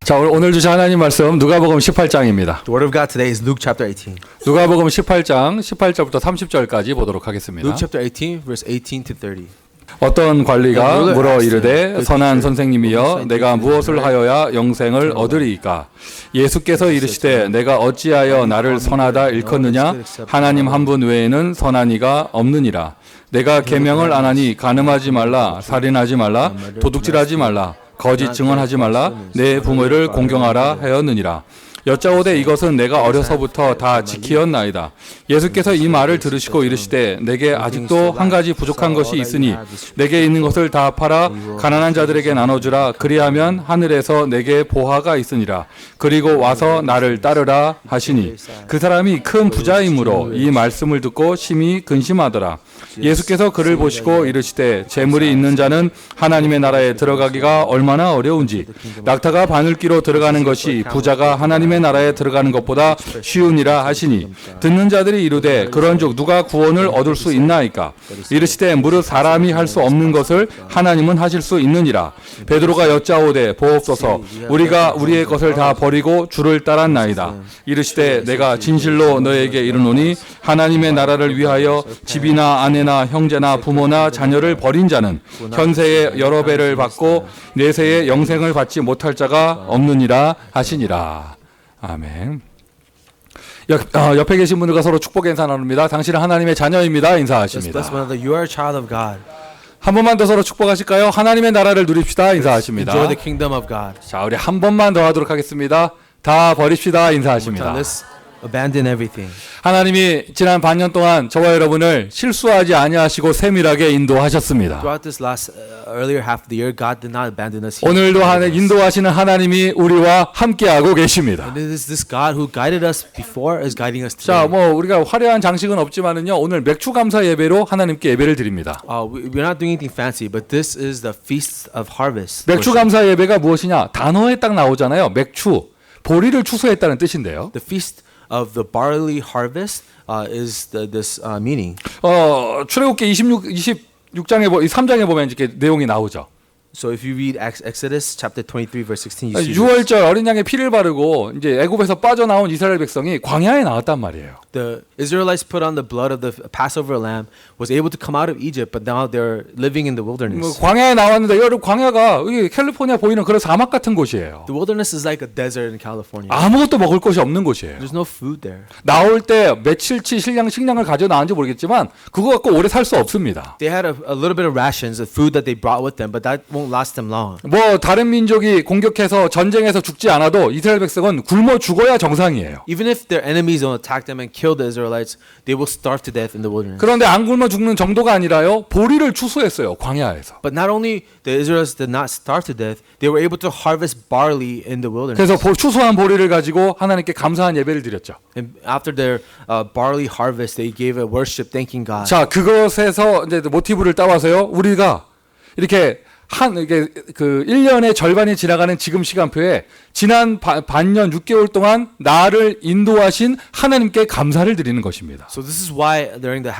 자, 오늘 주신 하나님 말씀 누가복음 18장입니다. The word of God today is Luke chapter 18. 누가복음 18장 18절부터 30절까지 보도록 하겠습니다. Luke chapter 18 verse 18 to 30. 어떤 관리가 물어 이르되 선한 선생님이여 내가 무엇을 하여야 영생을 얻으리이까? 예수께서 이르시되 내가 어찌하여 나를 선하다 일컫느냐? 하나님 한 분 외에는 선한 이가 없느니라. 내가 계명을 안 하니 간음하지 말라, 살인하지 말라, 도둑질하지 말라, 거짓 증언하지 말라, 내 부모를 공경하라 하였느니라. 여짜오되 이것은 내가 어려서부터 다 지키었나이다. 예수께서 이 말을 들으시고 이르시되 내게 아직도 한 가지 부족한 것이 있으니 내게 있는 것을 다 팔아 가난한 자들에게 나눠주라. 그리하면 하늘에서 내게 보화가 있으니라. 그리고 와서 나를 따르라 하시니 그 사람이 큰 부자이므로 이 말씀을 듣고 심히 근심하더라. 예수께서 그를 보시고 이르시되 재물이 있는 자는 하나님의 나라에 들어가기가 얼마나 어려운지 낙타가 바늘기로 들어가는 것이 부자가 하나님의 나라에 들어가는 것보다 쉬우니라 하시니 듣는 자들이 이르되 그런즉 누가 구원을 얻을 수 있나이까? 이르시되 무릇 사람이 할 수 없는 것을 하나님은 하실 수 있느니라. 베드로가 여짜오되 보옵소서 우리가 우리의 것을 다 버리고 주를 따랐나이다. 이르시되 내가 진실로 너에게 이르노니 하나님의 나라를 위하여 집이나 아내나 형제나 부모나 자녀를 버린 자는 현세에 여러 배를 받고 내세에 영생을 받지 못할 자가 없느니라 하시니라. 아멘. 옆에 계신 분들과 서로 축복의 인사 나눕니다. 당신은 하나님의 자녀입니다. 인사하십니다. You are a child of God. 한 번만 더 서로 축복하실까요? 하나님의 나라를 누립시다. 인사하십니다. Enjoy the kingdom of God. 자, 우리 한 번만 더 하도록 하겠습니다. 다 버립시다. 인사하십니다. Let's abandon everything. 하나님이 지난 반년 동안 저와 여러분을 실수하지 아니하시고 세밀하게 인도하셨습니다. Throughout this last earlier half of the year, God did not abandon us. He 오늘도 인도하시는 하나님이 우리와 함께하고 계십니다. And it is this God who guided us before is guiding us 자, today. 우리가 화려한 장식은 없지만은요, 오늘 맥주 감사 예배로 하나님께 예배를 드립니다. We're not doing anything fancy, but this is the feast of harvest. 맥주 감사 예배가 무엇이냐? 단어에 딱 나오잖아요. 맥주, 보리를 추수했다는 뜻인데요. The feast of the barley harvest is this meaning. 출애굽기 26장에 3장에 보면 이렇게 내용이 나오죠. So if you read Exodus chapter 23 verse 16, you see this. 6월절 어린 양의 피를 바르고 이제 애굽에서 빠져나온 이스라엘 백성이 광야에 나왔단 말이에요. The Israelites put on the blood of the Passover lamb, was able to come out of Egypt, but now they're living in the wilderness. 광야에 나왔는데 여러분 광야가 여기 캘리포니아 보이는 그런 사막 같은 곳이에요. The wilderness is like a desert in California. 아무것도 먹을 것이 없는 곳이에요. There's no food there. 나올 때 며칠치 식량을 가져 나왔는지 모르겠지만 그거 갖고 오래 살 수 없습니다. They had a little bit of rations, the food that they brought with them, but that won't last them long. 뭐 다른 민족이 공격해서 전쟁에서 죽지 않아도 이스라엘 백성은 굶어 죽어야 정상이에요. Even if their enemies don't attack them and kill the Israelites, they will starve to death in the wilderness. 그런데 안 굶어 죽는 정도가 아니라요. 보리를 추수했어요. 광야에서. But not only the Israelites did not starve to death, they were able to harvest barley in the wilderness. 그래서 추수한 보리를 가지고 하나님께 감사한 예배를 드렸죠. And after their barley harvest, they gave a worship thanking God. 자, 그것에서 이제 모티브를 따와서요. 우리가 이렇게 이게 그 1년의 절반이 지나가는 지금 시간표에 지난 반년 6개월 동안 나를 인도하신 하나님께 감사를 드리는 것입니다. So this is why during the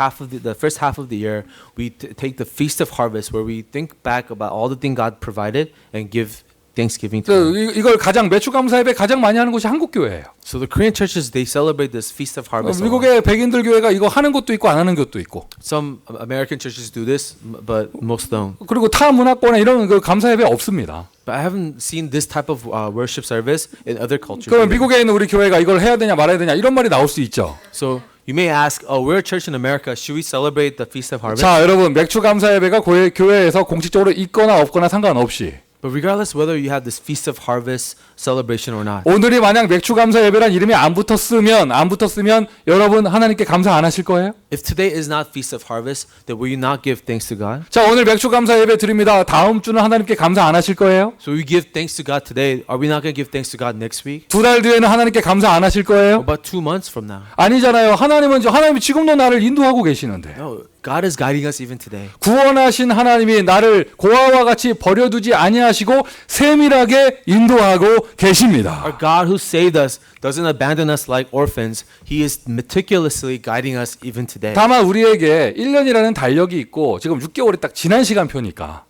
first half of the year we take the feast of harvest where we think back about all the things God provided and give thanksgiving to Him. 이걸 매주 감사 예배 가장 많이 하는 곳이 한국 교회예요. So the Korean churches they celebrate this feast of harvest. 미국의 백인들 교회가 이거 하는 곳도 있고 안 하는 곳도 있고. Some American churches do this, but most don't. 그리고 타 문화권에 이런 그 감사 예배 없습니다. But I haven't seen this type of worship service in other cultures. 그럼 미국에 있는 우리 교회가 이걸 해야 되냐 말아야 되냐 이런 말이 나올 수 있죠. So you may ask, we're a church in America. Should we celebrate the feast of harvest? 자, 여러분 맥주 감사 예배가 교회에서 공식적으로 있거나 없거나 상관없이. But regardless whether you have this feast of harvest celebration or not. 오늘이 만약 맥주 감사 예배란 이름이 안 붙었으면 여러분 하나님께 감사 안 하실 거예요? If today is not feast of harvest, then will you not give thanks to God? 자, 오늘 맥주 감사 예배 드립니다. 다음 주는 하나님께 감사 안 하실 거예요? So we give thanks to God today. Are we not going to give thanks to God next week? 2달 뒤에는 하나님께 감사 안 하실 거예요? About 2 months from now? 아니잖아요. 하나님이 지금도 나를 인도하고 계시는데. No, God is guiding us even today. 구원하신 하나님이 나를 고아와 같이 버려두지 아니하시고 세밀하게 인도하고 계십니다. Our God who saved us doesn't abandon us like orphans. He is meticulously guiding us even today. 다만 우리에게 1년이라는 달력이 있고 지금 6개월이 딱 지난 시간표니까.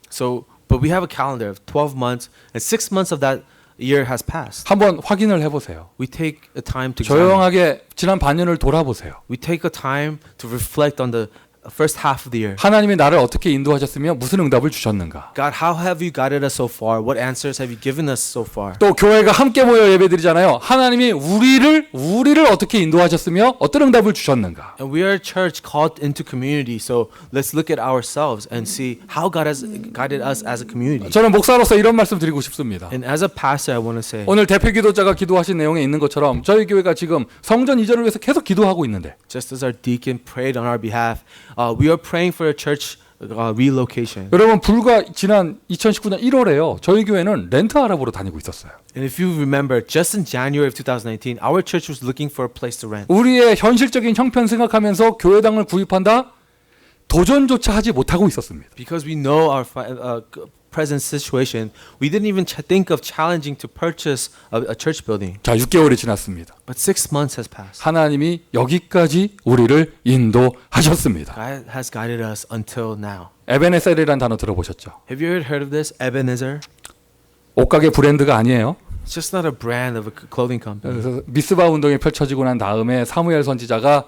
But we have a calendar of 12 months and 6 months of that year has passed. 한번 확인을 해보세요. We take a time to examine. 조용하게 지난 반년을 돌아보세요. We take a time to reflect on the first half of the year. 하나님이 나를 어떻게 인도하셨으며 무슨 응답을 주셨는가? God, how have you guided us so far? What answers have you given us so far? 또 교회가 함께 모여 예배드리잖아요. 하나님이 우리를 어떻게 인도하셨으며 어떤 응답을 주셨는가? And we are a church called into community. So let's look at ourselves and see how God has guided us as a community. 저는 목사로서 이런 말씀 드리고 싶습니다. And as a pastor, I want to say, 오늘 대표 기도자가 기도하신 내용에 있는 것처럼 저희 교회가 지금 성전 이전을 위해서 계속 기도하고 있는데 just as our deacon prayed on our behalf, we are praying for a church relocation. 여러분 불과 지난 2019년 1월에요. 저희 교회는 렌트 아랍으로 다니고 있었어요. And if you remember, just in January of 2019, our church was looking for a place to rent. 우리의 현실적인 형편 생각하면서 교회당을 구입한다? 도전조차 하지 못하고 있었습니다. Because we know our present situation, we didn't even think of challenging to purchase a church building. 자, 6개월이 지났습니다. But 6 months has passed. 하나님이 여기까지 우리를 인도하셨습니다. God has guided us until now. 에베네셀이라는 단어 들어보셨죠? Have you ever heard of this? Ebenezer? 옷가게 브랜드가 아니에요. It's just not a brand of a clothing company. 그래서 미스바 운동이 펼쳐지고 난 다음에 사무엘 선지자가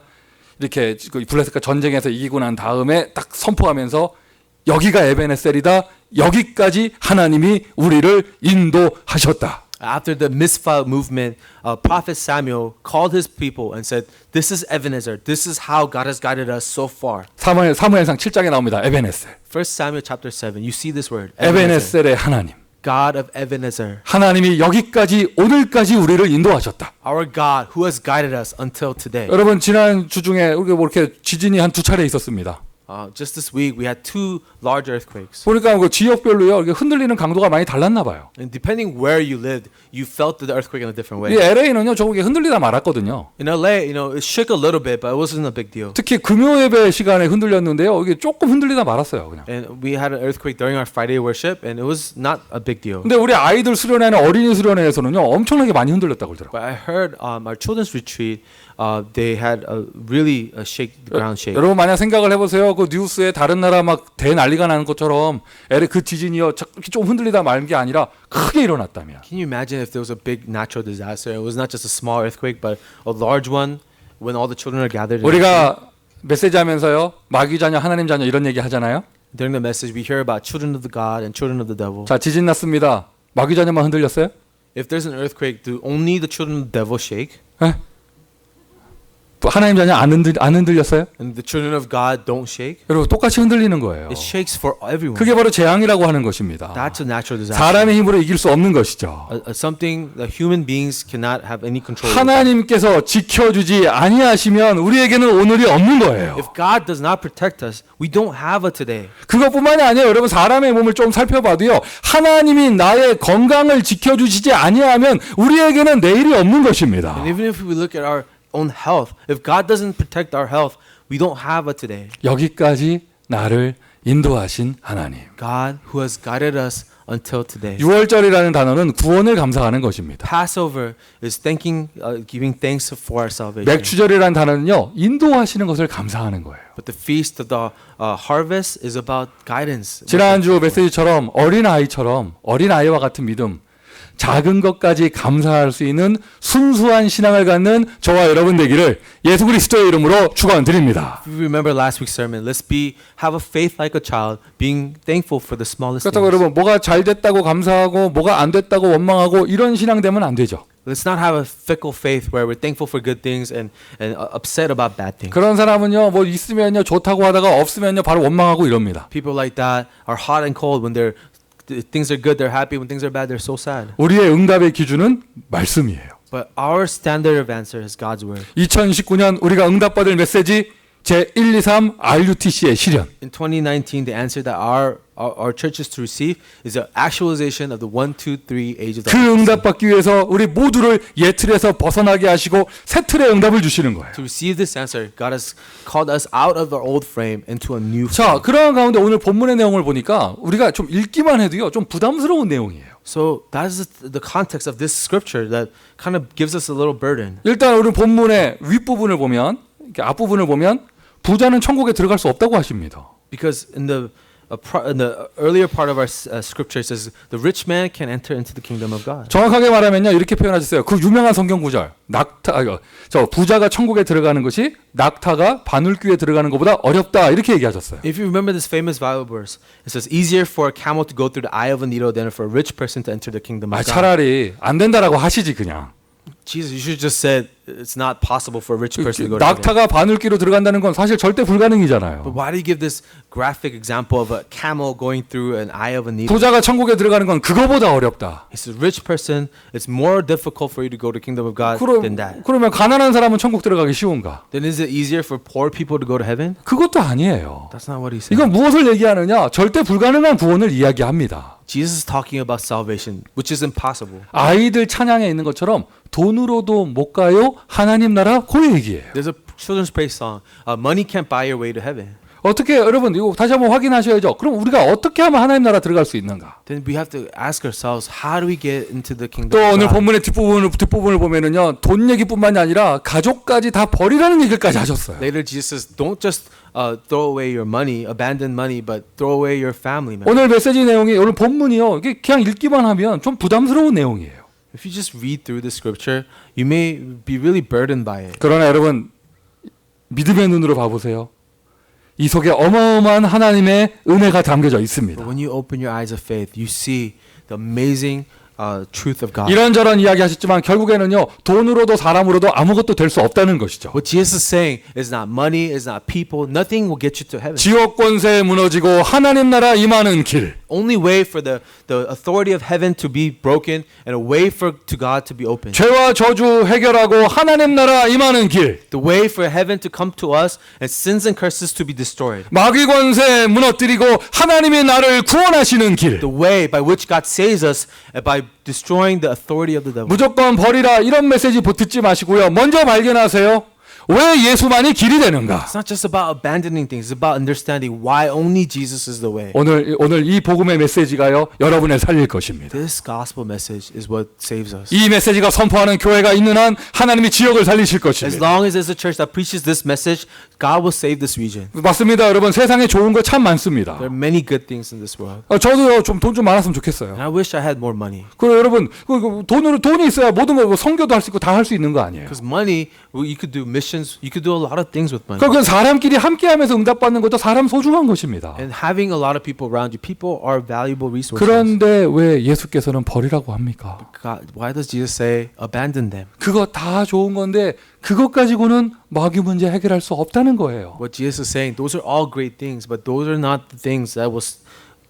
이렇게 블레셋과 전쟁에서 이기고 난 다음에 딱 선포하면서 여기가 에베네셀이다. 여기까지 하나님이 우리를 인도하셨다. After the Mizpah movement, Prophet Samuel called his people and said, "This is Ebenezer. This is how God has guided us so far." 사무엘상 7장에 나옵니다. 에베네셀. First Samuel chapter 7. You see this word. 에베네셀의 하나님. God of Ebenezer. 하나님이 여기까지 오늘까지 우리를 인도하셨다. Our God who has guided us until today. 여러분 지난 주 중에 우리가 뭐 이렇게 지진이 한 2차례 있었습니다. Just this week we had 2 large earthquakes. 보니까 그 지역별로요 이렇게 흔들리는 강도가 많이 달랐나 봐요. And depending where you lived, you felt the earthquake in a different 이 way. LA는요 저게 흔들리다 말았거든요. In LA, it shook a little bit, but it wasn't a big deal. 특히 금요 예배 시간에 흔들렸는데요. 이게 조금 흔들리다 말았어요, 그냥. And we had an earthquake during our Friday worship, and it was not a big deal. 근데 우리 아이들 수련회는 어린이 수련회에서는요 엄청나게 많이 흔들렸다고 그러더라고요. But I heard our children's retreat, they had a really shake the ground shake. 여러분 만약 생각을 해보세요. 그 뉴스에 다른 나라 막 대난리가 나는 것처럼 그 지진이요 이렇게 좀 흔들리다 말는 게 아니라 크게 일어났다면. Can you imagine if there was a big natural disaster? It was not just a small earthquake, but a large one when all the children are gathered. 우리가 메시지하면서요 마귀 자녀 하나님 자녀 이런 얘기 하잖아요. During the message, we hear about children of the God and children of the devil. 자 지진 났습니다. 마귀 자녀만 흔들렸어요? If there's an earthquake, do only the children of the devil shake? 에? 하나님 자녀 안 흔들렸어요? And the children of God don't shake? 여러분 똑같이 흔들리는 거예요. It shakes for everyone. 그게 바로 재앙이라고 하는 것입니다. That's a natural disaster. 사람의 힘으로 이길 수 없는 것이죠. Something that human beings cannot have any control over. 하나님께서 지켜주지 아니하시면 우리에게는 오늘이 없는 거예요. If God does not protect us, we don't have a today. 그것뿐만이 아니에요. 여러분 사람의 몸을 좀 살펴봐도요. 하나님이 나의 건강을 지켜주시지 아니하면 우리에게는 내일이 없는 것입니다. And even if we look at our own health, if God doesn't protect our health, we don't have a today. 여기까지 나를 인도하신 하나님. God who has guided us until today. 유월절이라는 단어는 구원을 감사하는 것입니다. Passover is giving thanks for our salvation. 맥추절이라는 단어는요. 인도하시는 것을 감사하는 거예요. But the feast of the harvest is about guidance. 지난주 메시지처럼 어린아이와 같은 믿음, 작은 것까지 감사할 수 있는 순수한 신앙을 갖는 저와 여러분 되기를 예수 그리스도의 이름으로 축원드립니다. If you remember last week's sermon, let's have a faith like a child, being thankful for the smallest 그렇다고 things. 여러분 뭐가 잘 됐다고 감사하고 뭐가 안 됐다고 원망하고 이런 신앙 되면 안 되죠. Let's not have a fickle faith where we're thankful for good things and upset about bad things. 그런 사람은요 뭐 있으면요 좋다고 하다가 없으면요 바로 원망하고 이럽니다. People like that are hot and cold when things are good, they're happy. When things are bad, they're so sad. 우리의 응답의 기준은 말씀이에요. But our standard of answer is God's word. 2019년 우리가 응답받을 메시지 제123 RUTC의 실현. In 2019, the answer that our church is to receive is the actualization of the 1, 2, 3 age of the 그 응답받기 위해서 우리 모두를 옛 틀에서 벗어나게 하시고 새 틀의 응답을 주시는 거예요. To receive this answer, God has called us out of our old frame into a new 자, frame. 그러한 가운데 오늘 본문의 내용을 보니까 우리가 좀 읽기만 해도요, 좀 부담스러운 내용이에요. So that is the context of this scripture that kind of gives us a little burden. 일단 우리 본문의 윗부분을 보면, 이렇게 앞부분을 보면 부자는 천국에 들어갈 수 없다고 하십니다. Because in the in the earlier part of our scripture it says the rich man can enter into the kingdom of God. 정확하게 말하면요 이렇게 표현하셨어요. 그 유명한 성경 구절 저 부자가 천국에 들어가는 것이 낙타가 바늘귀에 들어가는 것보다 어렵다 이렇게 얘기하셨어요. If you remember this famous Bible verse, it says easier for a camel to go through the eye of a needle than for a rich person to enter the kingdom of God. 차라리 안 된다라고 하시지 그냥. Jesus, you should just said it's not possible for a rich person to go to heaven. 낙타가 바늘귀로 들어간다는 건 사실 절대 불가능이잖아요. But why do you give this graphic example of a camel going through an eye of a needle? 부자가 천국에 들어가는 건 그거보다 어렵다. It's a rich person. It's more difficult for you to go to the kingdom of God than that. 그러면 가난한 사람은 천국 들어가기 쉬운가? Then is it easier for poor people to go to heaven? 그것도 아니에요. That's not what he said. 이건 무엇을 얘기하느냐? 절대 불가능한 구원을 이야기합니다. Jesus is talking about salvation, which is impossible. 아이들 찬양에 있는 것처럼 돈으로도 못 가요. 하나님 나라 그 얘기예요. There's a children's praise song. Money can't buy your way to heaven. 어떻게 여러분 이거 다시 한번 확인하셔야죠. 그럼 우리가 어떻게 하면 하나님 나라 들어갈 수 있는가? Then we have to ask ourselves, how do we get into the kingdom 또 of 오늘 God? 본문의 뒷부분을 보면은요 돈 얘기뿐만이 아니라 가족까지 다 버리라는 얘기까지 하셨어요. Later, Jesus says, don't just throw away your money, abandon money, but throw away your family. Man. 오늘 메시지 내용이 오늘 본문이요 이게 그냥 읽기만 하면 좀 부담스러운 내용이에요. If you just read through the scripture, you may be really burdened by it. 그러나 여러분 믿음의 눈으로 봐보세요. 이 속에 어마어마한 하나님의 은혜가 담겨져 있습니다. But when you open your eyes of faith, you see the amazing truth of God. 이런저런 이야기 하셨지만 결국에는요 돈으로도 사람으로도 아무것도 될 수 없다는 것이죠. What Jesus is saying is not money, is not people. Nothing will get you to heaven. 지옥 권세 무너지고 하나님 나라 임하는 길. Only way for the authority of heaven to be broken and a way for to God to be open. 죄와 저주 해결하고 하나님 나라 임하는 길. The way for heaven to come to us and sins and curses to be destroyed. 마귀 권세 무너뜨리고 하나님의 나를 구원하시는 길. The way by which God saves us by destroying the authority of the devil. 무조건 버리라 이런 메시지 듣지 마시고요. 먼저 발견하세요. 왜 예수만이 길이 되는가? It's not just about abandoning things. It's about understanding why only Jesus is the way. 오늘 이 복음의 메시지가요. 여러분을 살릴 것입니다. This gospel message is what saves us. 이 메시지가 선포하는 교회가 있는 한 하나님이 지역을 살리실 As 것입니다. long as there's a church that preaches this message, God will save this region. 맞습니다. 여러분 세상에 좋은 거 참 많습니다. There are many good things in this world. 저도요 좀 돈 좀 많았으면 좋겠어요. And I wish I had more money. 그리고 여러분 돈이 있어야 모든 거 선교도 할 수 있고 다 할 수 있는 거 아니에요. Because money, you could do missions, you could do a lot of things with money. 그건 사람끼리 함께하면서 응답받는 것도 사람 소중한 것입니다. And having a lot of people around you, people are valuable resources. 그런데 왜 예수께서는 버리라고 합니까? God, why does Jesus say abandon them? 그거 다 좋은 건데 그것 가지고는 마귀 문제 해결할 수 없다는 거예요. What Jesus is saying, those are all great things, but those are not the things that will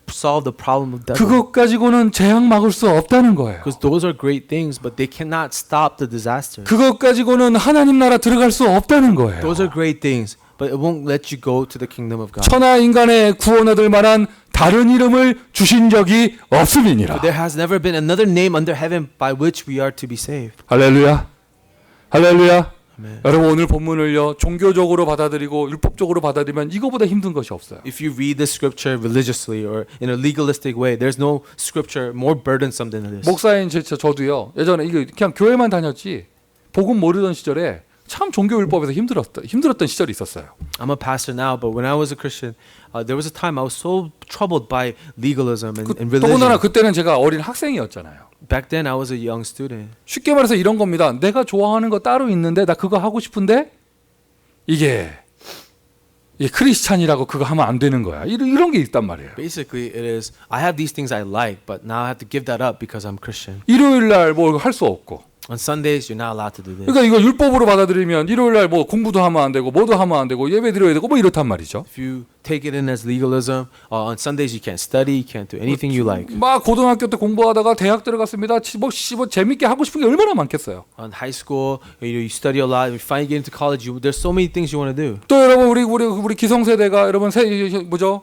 solve the problem of devil. 그것 가지고는 재앙 막을 수 없다는 거예요. Because those are great things, but they cannot stop the disaster. 그것 가지고는 하나님 나라 들어갈 수 없다는 거예요. Those are great things, but it won't let you go to the kingdom of God. 천하 인간의 구원 얻을 만한 다른 이름을 주신 적이 없음이니라. But there has never been another name under heaven by which we are to be saved. 할렐루야. 할렐루야. Amen. 여러분 오늘 본문을요 종교적으로 받아들이고 율법적으로 받아들이면 이거보다 힘든 것이 없어요. If you read the scripture religiously or in a legalistic way, there's no scripture more burdensome than this. 목사인 저도요 예전에 이거 그냥 교회만 다녔지 복음 모르던 시절에 참 종교율법에서 힘들었던 시절이 있었어요. I'm a pastor now, but when I was a Christian, there was a time I was so troubled by legalism and religion. 더군다나 그때는 제가 어린 학생이었잖아요. Back then, I was a young student. 쉽게 말해서 이런 겁니다. 내가 좋아하는 거 따로 있는데 나 그거 하고 싶은데 이게 크리스찬이라고 그거 하면 안 되는 거야. 이런 게 있단 말이에요. Basically, it is I have these things I like, but now I have to give that up because I'm Christian. 일요일 날 뭐 할 수 없고. On Sundays, you're not allowed to do this. 그러니까 이거 율법으로 받아들이면 일요일 날 뭐 공부도 하면 안 되고 뭐도 하면 안 되고 예배 드려야 되고 뭐 이렇단 말이죠. If you take it in as legalism, on Sundays you can't study, you can't do anything you like. 막 고등학교 때 공부하다가 대학 들어갔습니다. 뭐 재밌게 하고 싶은 게 얼마나 많겠어요. On high school, you study a lot. If you finally get into college, there's so many things you want to do. 또 여러분 우리 기성세대가 여러분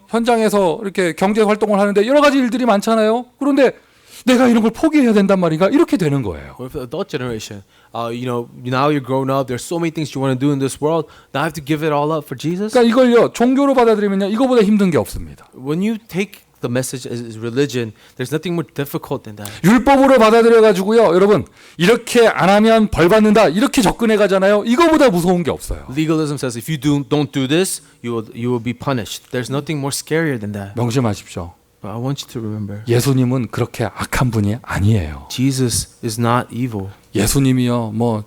현장에서 이렇게 경제 활동을 하는데 여러 가지 일들이 많잖아요. 그런데 내가 이런 걸 포기해야 된단 말인가? 이렇게 되는 거예요. Or for the adult generation, now you're grown up. There's so many things you want to do in this world. Now I have to give it all up for Jesus. 그러니까 이걸요 종교로 받아들이면요 이거보다 힘든 게 없습니다. When you take the message is religion, there's nothing more difficult than that. 율법으로 받아들여 가지고요. 여러분, 이렇게 안 하면 벌 받는다. 이렇게 접근해 가잖아요. 이거보다 무서운 게 없어요. Legalism says if you don't do this, you will be punished. There's nothing more scarier than that. 명심하십시오. But I want you to remember, 예수님은 그렇게 악한 분이 아니에요. Jesus is not evil. 예수님이요. 뭐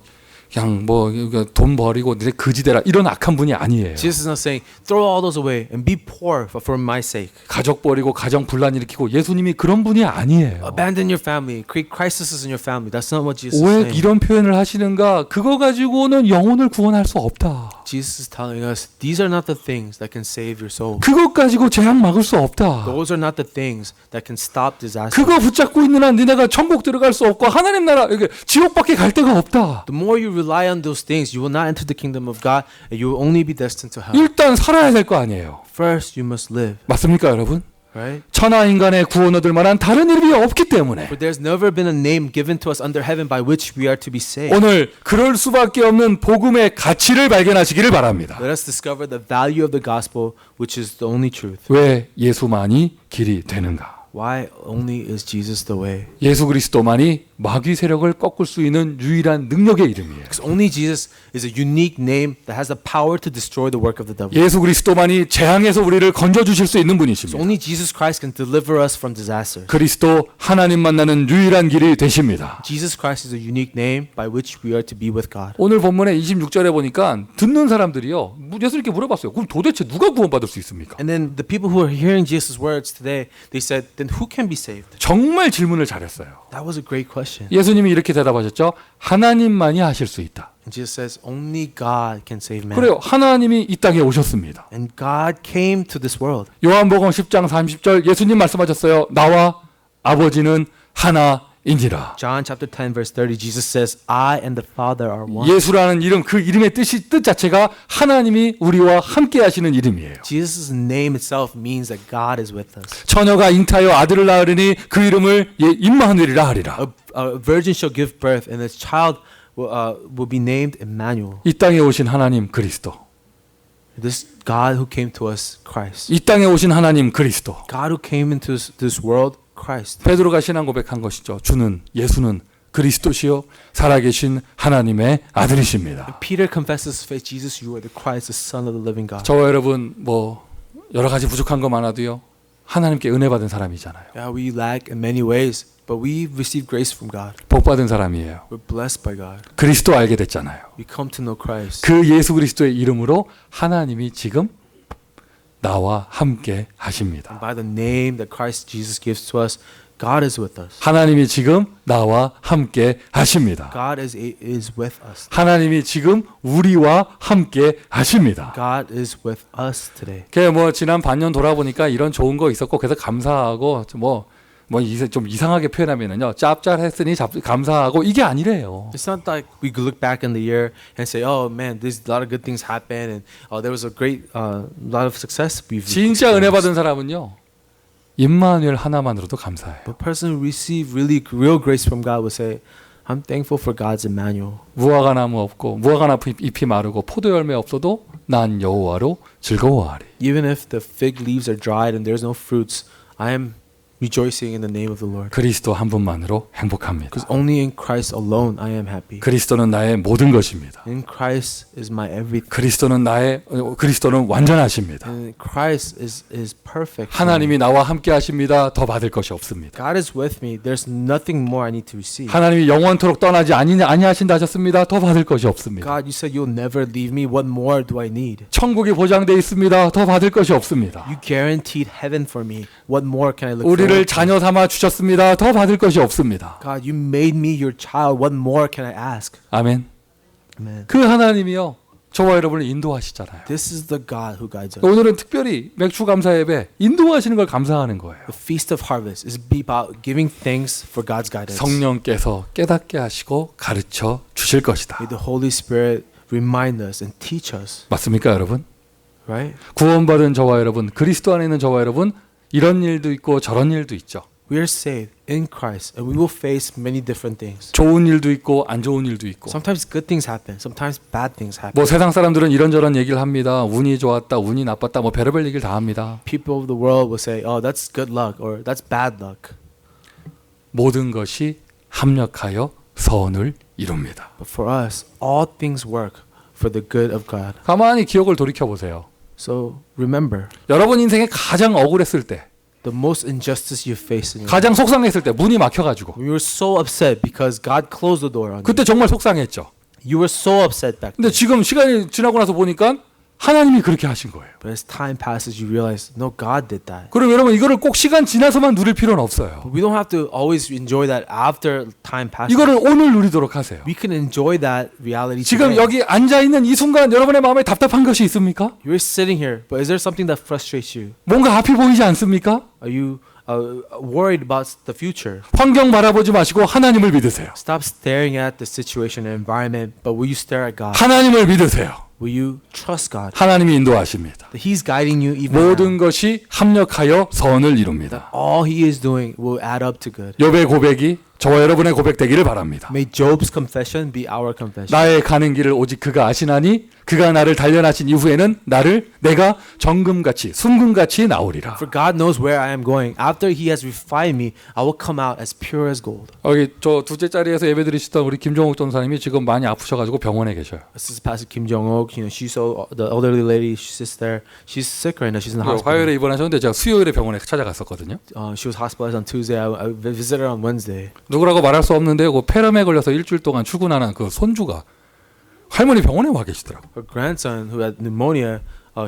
그냥 뭐 돈 버리고 내 거지되라 이런 악한 분이 아니에요. Jesus is not saying throw all those away and be poor for my sake. 가족 버리고 가정 분란 일으키고 예수님이 그런 분이 아니에요. Abandon your family, create crises in your family. That's not what Jesus is 왜 saying. 이런 표현을 하시는가? 그거 가지고는 영혼을 구원할 수 없다. Jesus is telling us these are not the things that can save your soul. 그것 가지고 재앙 막을 수 없다. Those are not the things that can stop disaster. 그거 붙잡고 있는 한 니네가 천국 들어갈 수 없고 하나님 나라 이게 지옥밖에 갈 데가 없다. The more you rely on those things, you will not enter the kingdom of God, and you will only be destined to hell. 일단 살아야 될 거 아니에요. First, you must live, 맞습니까, 여러분? right? 천하 인간의 구원 얻을 만한 다른 이름이 없기 때문에 But there's never been a name given to us under heaven by which we are to be saved. 오늘 그럴 수밖에 없는 복음의 가치를 발견하시기를 바랍니다. Let us discover the value of the gospel, which is the only truth. 왜 예수만이 길이 되는가? Why only is Jesus the way? 예수 그리스도만이 마귀 세력을 꺾을 수 있는 유일한 능력의 이름이에요. Because only Jesus is a unique name that has the power to destroy the work of the devil. 예수 그리스도만이 재앙에서 우리를 건져 주실 수 있는 So 분이십니다. only Jesus Christ can deliver us from disaster. 그리스도 하나님 만나는 유일한 길이 되십니다. Jesus Christ is a unique name by which we are to be with God. 오늘 본문에 26절에 보니까 듣는 사람들이요. 예수님께 물어봤어요. 그럼 도대체 누가 구원받을 수 있습니까? And then the people who are hearing Jesus' words today, they said, then who can be saved? 정말 질문을 잘했어요. That was a great question. 예수님이 이렇게 대답하셨죠. 하나님만이 하실 수 있다. And Jesus says, only God can save man. 그래요. 하나님이 이 땅에 오셨습니다. And God came to this world. 요한복음 10장 30절 예수님 말씀하셨어요. 나와 아버지는 하나이니라. John chapter 10 verse 30, Jesus says, I and the Father are one. 예수라는 이름, 그 이름의 뜻 자체가 하나님이 우리와 함께 하시는 이름이에요. Jesus' name itself means that God is with us. 처녀가 잉타하여 아들을 낳으리니 그 이름을 임마누엘이라 하리라. A virgin shall give birth, and its child will be named Emmanuel. 이 땅에 오신 하나님 그리스도. This God who came to us, Christ. 이 땅에 오신 하나님 그리스도. God who came into this world, Christ. 베드로가 신앙 고백한 것이죠. 주는 예수는 그리스도시요 살아계신 하나님의 아들이십니다. Peter confesses faith, Jesus, you are the Christ, the Son of the living God. 저와 여러분 뭐 여러 가지 부족한 거 많아도요. 하나님께 은혜 받은 사람이잖아요. Yeah, we lack in many ways, but we receive grace from God. 복 받은 사람이에요. We're blessed by God. 그리스도 알게 됐잖아요. We come to know Christ. 그 예수 그리스도의 이름으로 하나님이 지금 나와 함께 하십니다. And by the name that Christ Jesus gives to us, God is with us. 하나님이 지금 나와 함께 하십니다. God is with us. 하나님이 지금 우리와 함께 하십니다. God is with us today. 뭐 지난 반년 돌아보니까 이런 좋은 거 있었고 그래서 감사하고 좀 이상하게 표현하면은요 짭짤했으니 감사하고 이게 아니래요. It's not like we look back in the year and say, "Oh man, there's a lot of good things happened, and there was a great lot of success we've." 진짜 은혜 받은 사람은요 임마누엘 하나만으로도 감사해요. The person who received really real grace from God will say, "I'm thankful for God's Emmanuel." 무화과 나무 없고 무화과 나무 잎이 마르고 포도 열매 없어도 난 여호와로 즐거워하리. Even if the fig leaves are dried and there's no fruits, I am rejoicing in the name of the Lord. 그리스도 한 분만으로 행복합니다. Because only in Christ alone I am happy. 그리스도는 나의 모든 것입니다. In Christ is my everything. 그리스도는 완전하십니다. And Christ is perfect. 하나님이 나와 함께 하십니다. 더 받을 것이 없습니다. God is with me. There's nothing more I need to receive. 하나님이 영원토록 떠나지 아니하신다 하셨습니다. 더 받을 것이 없습니다. God, you said you'll never leave me. What more do I need? 천국이 보장되어 있습니다. 더 받을 것이 없습니다. You guaranteed heaven for me. What more can I look for? 우리를 자녀 삼아 주셨습니다. 더 받을 것이 없습니다. God, you made me your child. What more can I ask? 아멘. Amen. 그 하나님이요. 저와 여러분을 인도하시잖아요. This is the God who guides us. 오늘은 특별히 맥주 감사 예배 인도하시는 걸 감사하는 거예요. The Feast of Harvest is about giving thanks for God's guidance. 성령께서 깨닫게 하시고 가르쳐 주실 것이다. May the Holy Spirit remind us and teach us. 맞습니까, 여러분? Right? 구원받은 저와 여러분, 그리스도 안에 있는 저와 여러분, 이런 일도 있고 저런 일도 있죠. We are saved in Christ, and we will face many different things. 좋은 일도 있고 안 좋은 일도 있고. Sometimes good things happen. Sometimes bad things happen. 뭐 세상 사람들은 이런저런 얘기를 합니다. 운이 좋았다, 운이 나빴다, 뭐 별의별 얘기를 다 합니다. People of the world will say, "Oh, that's good luck," or "That's bad luck." 모든 것이 합력하여 선을 이룹니다. But for us, all things work for the good of God. 가만히 기억을 돌이켜 보세요. So remember, 여러분 인생에 가장 억울했을 때, the most injustice you face in your life. 가장 속상했을 때, 문이 막혀가지고 When you were so upset because God closed the door on you. 그때 정말 속상했죠. You were so upset back 근데 then. 지금 시간이 지나고 나서 보니까 하나님이 그렇게 하신 거예요. But as time passes, you realize, no, God did that. 그럼 여러분 이거를 꼭 시간 지나서만 누릴 필요는 없어요. But we don't have to always enjoy that after time passes. 이거를 오늘 누리도록 하세요. We can enjoy that reality 지금 today. 여기 앉아 있는 이 순간 여러분의 마음에 답답한 것이 있습니까? You're sitting here, but is there something that frustrates you? 뭔가 앞이 보이지 않습니까? Are you worried about the future? 환경 바라보지 마시고 하나님을 믿으세요. Stop staring at the situation and environment, but will you stare at God? 하나님을 믿으세요. Will you trust God? 하나님이 인도하십니다. That He's guiding you even now. 모든 것이 합력하여 선을 이룹니다. All He is doing will add up to good. 욥의 고백이 저와 여러분의 고백되기를 바랍니다. May Job's confession be our confession. 나의 가는 길을 오직 그가 아시나니 그가 나를 단련하신 이후에는 내가 정금같이 순금같이 나오리라. For God knows where I am going. After He has refined me, I will come out as pure as gold. 여기 저 둘째 자리에서 예배드리시던 우리 김종옥 전사님이 지금 많이 아프셔가지고 병원에 계셔요. This is Pastor Kim Jong-ok. You know, she's so the elderly lady. She sits there. She's sick right now. She's in the hospital. 화요일에 입원하셨는데 제가 수요일에 병원에 찾아갔었거든요. She was hospitalized on Tuesday. I visited her on Wednesday. 누구라고 말할 수 없는데 그 폐렴에 걸려서 일주일 동안 출근하는 그 손주가 할머니 병원에 와 계시더라고. Her grandson, who had pneumonia,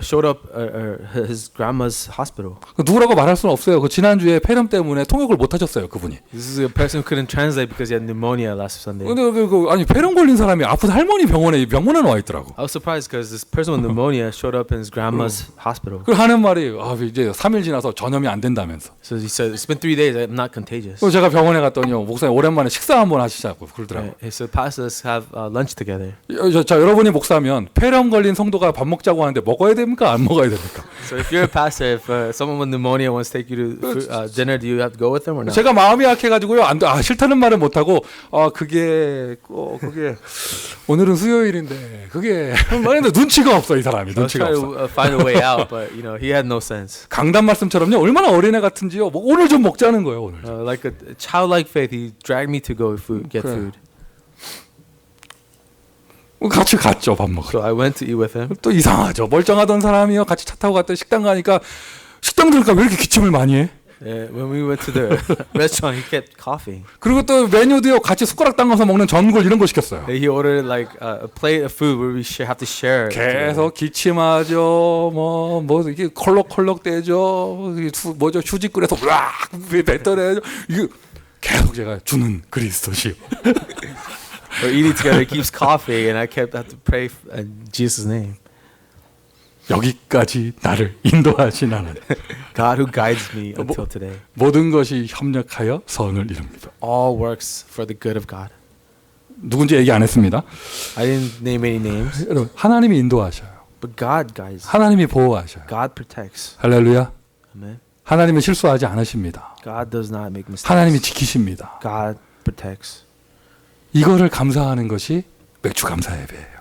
showed up at his grandma's hospital. 누구라고 말할 수는 없어요. 그 지난주에 폐렴 때문에 통역을 못 하셨어요, 그분이. This is a person who couldn't translate because he had pneumonia last Sunday. 근데 아니 폐렴 걸린 사람이 아픈 할머니 병원에 와 있더라고. I was surprised because this person with pneumonia showed up in his grandma's hospital. 그 하는 말이 이제 3일 지나서 전염이 안 된다면서. So he said, "It's been 3 days. I'm not contagious." 그래서 제가 병원에 갔더니요, 목사님 오랜만에 식사 한번 하시자고 그러더라고. He said, "Pastor, let's have lunch together." 자, 여러분이 목사면 폐렴 걸린 성도가 밥 먹자고 하는데 먹어야 됩니까? 안 먹어야 됩니까? So if you're a pastor, if someone with pneumonia wants to take you to dinner, do you have to go with them or not? 제가 마음이 약해가지고요, 싫다는 말은 못하고, 그게 오늘은 수요일인데 그게 말인데 눈치가 없어 이 사람이. I was 눈치가 trying 없어. to find a way out, but you know he had no sense. 강단 말씀처럼요, 얼마나 어린애 같은지요. 뭐 오늘 좀 먹자는 거예요 오늘. Like a childlike faith, he dragged me to go get 그래. food. 같이 갔죠 밥 먹으러. So I went to eat with him. 또 이상하죠. 멀쩡하던 사람이요, 같이 차 타고 갔더니 식당 가니까 식당 들어가 왜 이렇게 기침을 많이 해? Yeah, when we went to the restaurant, he kept coughing. 그리고 또 메뉴도요, 같이 숟가락 담가서 먹는 전골 이런 거 시켰어요. He ordered like a plate of food where we have to share. 계속 기침하죠. 뭐 이게 콜록콜록 대죠. 뭐죠? 휴지 끓여서 으악 뱉어내죠. 이거 계속 제가 주는 그리스도시요. We're eating together. He keeps coughing, and I kept have to pray in Jesus' name. 여기까지 나를 인도하신 하나님. God who guides me until today. 모든 것이 협력하여 선을 이룹니다. All works for the good of God. 누군지 얘기 안 했습니다. I didn't name any names, 여러분, 하나님이 인도하셔요. but God guides. 하나님이 보호하셔요. God protects. 할렐루야. Amen. 하나님은 실수하지 않으십니다. God does not make mistakes. 하나님이 지키십니다. God protects. 이거를 감사하는 것이 맥주 감사 예배예요.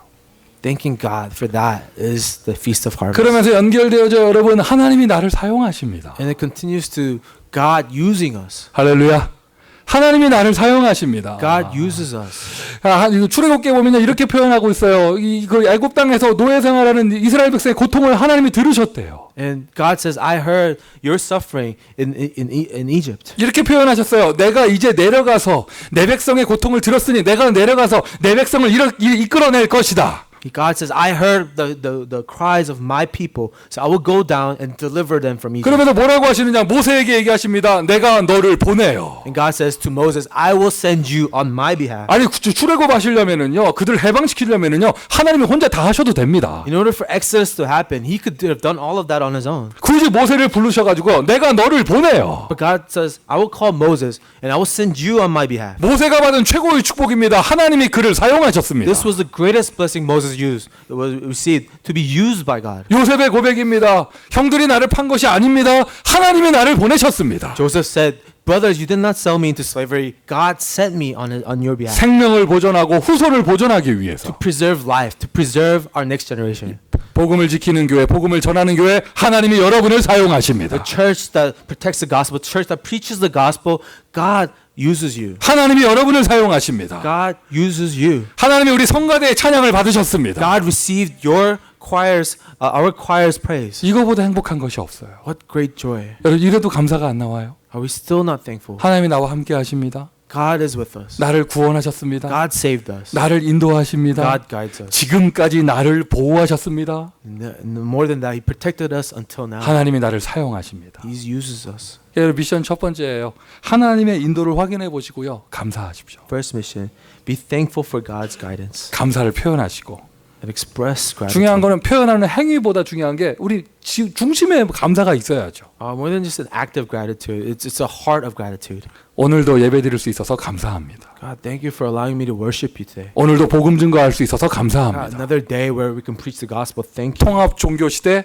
Thanking God for that is the Feast of Harvest. 그러면서 연결되어져 여러분, 하나님이 나를 사용하십니다. And it continues to God using us. 할렐루야. 하나님이 나를 사용하십니다. God uses us. 이거 출애굽기에 보면 이렇게 표현하고 있어요. 그 애굽 땅에서 노예 생활하는 이스라엘 백성의 고통을 하나님이 들으셨대요. And God says, I heard your suffering in Egypt. 이렇게 표현하셨어요. 내가 이제 내려가서 내 백성의 고통을 들었으니 내가 내려가서 내 백성을 이끌어낼 것이다. God says, I heard the cries of my people, so I will go down and deliver them from Egypt. 그러면서 뭐라고 하시느냐? 모세에게 얘기하십니다. 내가 너를 보내요. And God says to Moses, I will send you on my behalf. 아니 출애굽 하시려면은요, 그들 해방시키려면은요, 하나님이 혼자 다 하셔도 됩니다. In order for Exodus to happen, he could have done all of that on his own. 굳이 모세를 부르셔가지고 내가 너를 보내요. But God says, I will call Moses and I will send you on my behalf. 모세가 받은 최고의 축복입니다. 하나님이 그를 사용하셨습니다. This was the greatest blessing Moses was received to be used by God. 요셉의 고백입니다. 형들이 나를 판 것이 아닙니다. 하나님이 나를 보내셨습니다. Joseph said, brothers, you did not sell me into slavery. God sent me on your behalf 생명을 보존하고 후손을 보존하기 위해서. to preserve life, to preserve our next generation. 복음을 지키는 교회, 복음을 전하는 교회, 하나님이 여러분을 사용하십니다. The church that protects the gospel, church that preaches the gospel, God uses you. 하나님이 여러분을 사용하십니다. God uses you. 하나님이 우리 성가대의 찬양을 받으셨습니다. God received your choirs, our choir's praise. 이거보다 행복한 것이 없어요. What great joy. 여러분 이래도 감사가 안 나와요. Are we still not thankful? 하나님이 나와 함께 하십니다. God is with us. 나를 구원하셨습니다. God saved us. 나를 인도하십니다. God guides us. 지금까지 나를 보호하셨습니다. And more than that, He protected us until now. 하나님이 나를 사용하십니다. He uses us. 여러분 미션 첫 번째예요. 하나님의 인도를 확인해 보시고요. 감사하십시오. First mission, be thankful for God's guidance 감사를 표현하시고 and express gratitude. 중요한 거는 표현하는 행위보다 중요한 게 우리 중심에 감사가 있어야죠. More than just an act of gratitude, it's a heart of gratitude. 오늘도 예배드릴 수 있어서 감사합니다. God, thank you for allowing me to worship you today. 오늘도 복음 증거할 수 있어서 God, 감사합니다. another day where we can preach the gospel. Thank you. 통합 종교 시대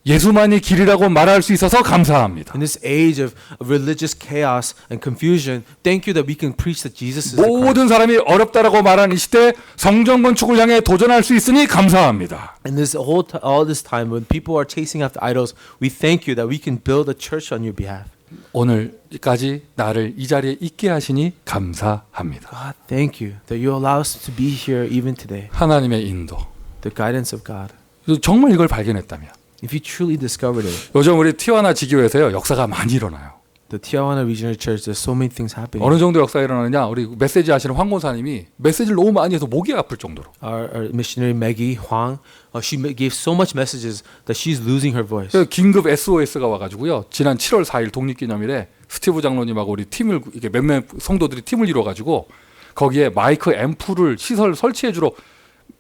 예수만이 길이라고 말할 수 있어서 감사합니다. In this age of religious chaos and confusion, thank you that we can preach that Jesus is the Christ. 모든 사람이 어렵다라고 말하는 이 시대 성전 건축을 향해 도전할 수 있으니 감사합니다. In this all this time when people are chasing after idols, we thank you that we can build a church on your behalf. 오늘까지 나를 이 자리에 있게 하시니 감사합니다. God, thank you that you allow us to be here even today. 하나님의 인도. The guidance of God. 정말 이걸 발견했다면 If you truly discovered it, 요즘 우리 티와나 지교에서요 역사가 많이 일어나요. the Tijuana Regional Church, there's so many things happening. 어느 정도 역사가 일어나느냐 우리 메시지 하시는 황 권사님이 메시지를 너무 많이 해서 목이 아플 정도로 Our missionary Maggie Huang, she gave so much messages that she's losing her voice. 그래서 긴급 SOS가 와가지고요 지난 7월 4일 독립기념일에 스티브 장로님하고 우리 팀을 이게 몇몇 성도들이 팀을 이뤄가지고 거기에 마이크 앰프를 시설 설치해주러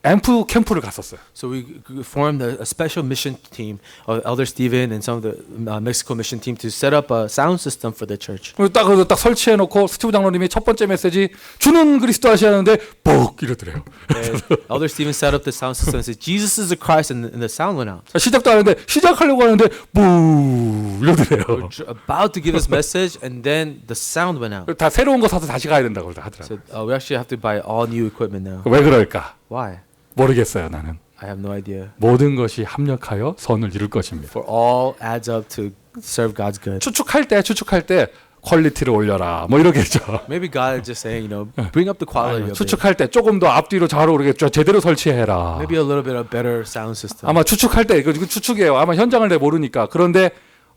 앰프 캠프를 갔었어요. So we formed a special mission team, Elder Stephen and some of the Mexico mission team to set up a sound system for the church. 그래서 딱 설치해놓고 스티브 장로님이 첫 번째 메시지 주는 그리스도 하시는데 뻑 이러더래요. And Elder Stephen set up the sound system and said, Jesus is the Christ, and the sound went out. 시작도 하는데 시작하려고 하는데 부 이러더래요. We're about to give this message, and then the sound went out. 다 새로운 거 사서 다시 가야 된다고 하더라고요. So we actually have to buy all new equipment now. 왜 그럴까? Why? 모르겠어요 나는. I have no idea. 모든 것이 합력하여 선을 이룰 것입니다. For all adds up to serve God's good. 추측할 때 퀄리티를 올려라 뭐 이러겠죠. Maybe God is just saying, bring up the quality of it. 추측할 때 조금 더 앞뒤로 잘 오르게 제대로 설치해라. Maybe a little bit of better sound system. 아마 추측할 때 이거 추측이에요. 아마 현장을 내 모르니까. 그런데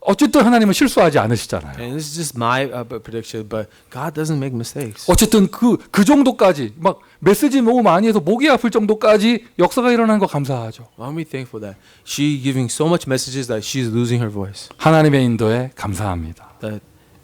어쨌든 하나님은 실수하지 않으시잖아요. And this is just my prediction, but God doesn't make mistakes. 어쨌든 그 정도까지 막 메시지 너무 많이 해서 목이 아플 정도까지 역사가 일어나는 거 감사하죠. Aren't we thankful that she giving so much messages that she's losing her voice? 하나님의 인도에 감사합니다. That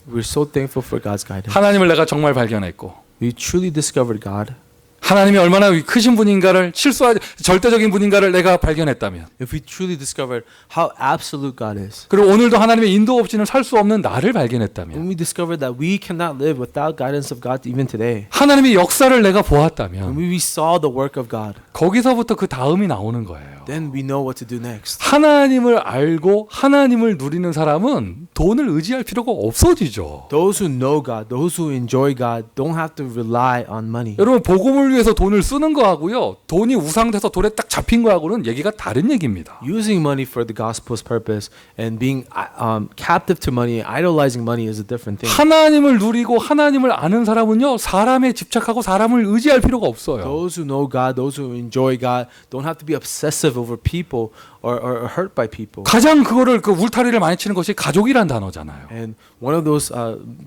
we're so thankful for God's guidance. 하나님을 내가 정말 발견했고 We truly discovered God. 하나님이 얼마나 크신 분인가를 실수하지 절대적인 분인가를 내가 발견했다면 If we truly discovered how absolute God is. 그리고 오늘도 하나님의 인도 없이는 살 수 없는 나를 발견했다면 When we discovered that we cannot live without guidance of God even today. 하나님의 역사를 내가 When 보았다면 we saw the work of God, 거기서부터 그 다음이 나오는 거예요. then we know what to do next. 하나님을 알고 하나님을 누리는 사람은 돈을 의지할 필요가 없어지죠. Those who know God, those who enjoy God, don't have to rely on money. 여러분 복음을 위해서 돈을 쓰는 거하고요. 돈이 우상돼서 돈에 딱 잡힌 거하고는 얘기가 다른 얘기입니다. Using money for the gospel's purpose and being captive to money, idolizing money is a different thing. 하나님을 누리고 하나님을 아는 사람은요. 사람에 집착하고 사람을 의지할 필요가 없어요. Those who know God, those who enjoy God, don't have to be obsessive over people or hurt by people. 가장 그거를 그 울타리를 많이 치는 것이 가족이란 단어잖아요. And one of those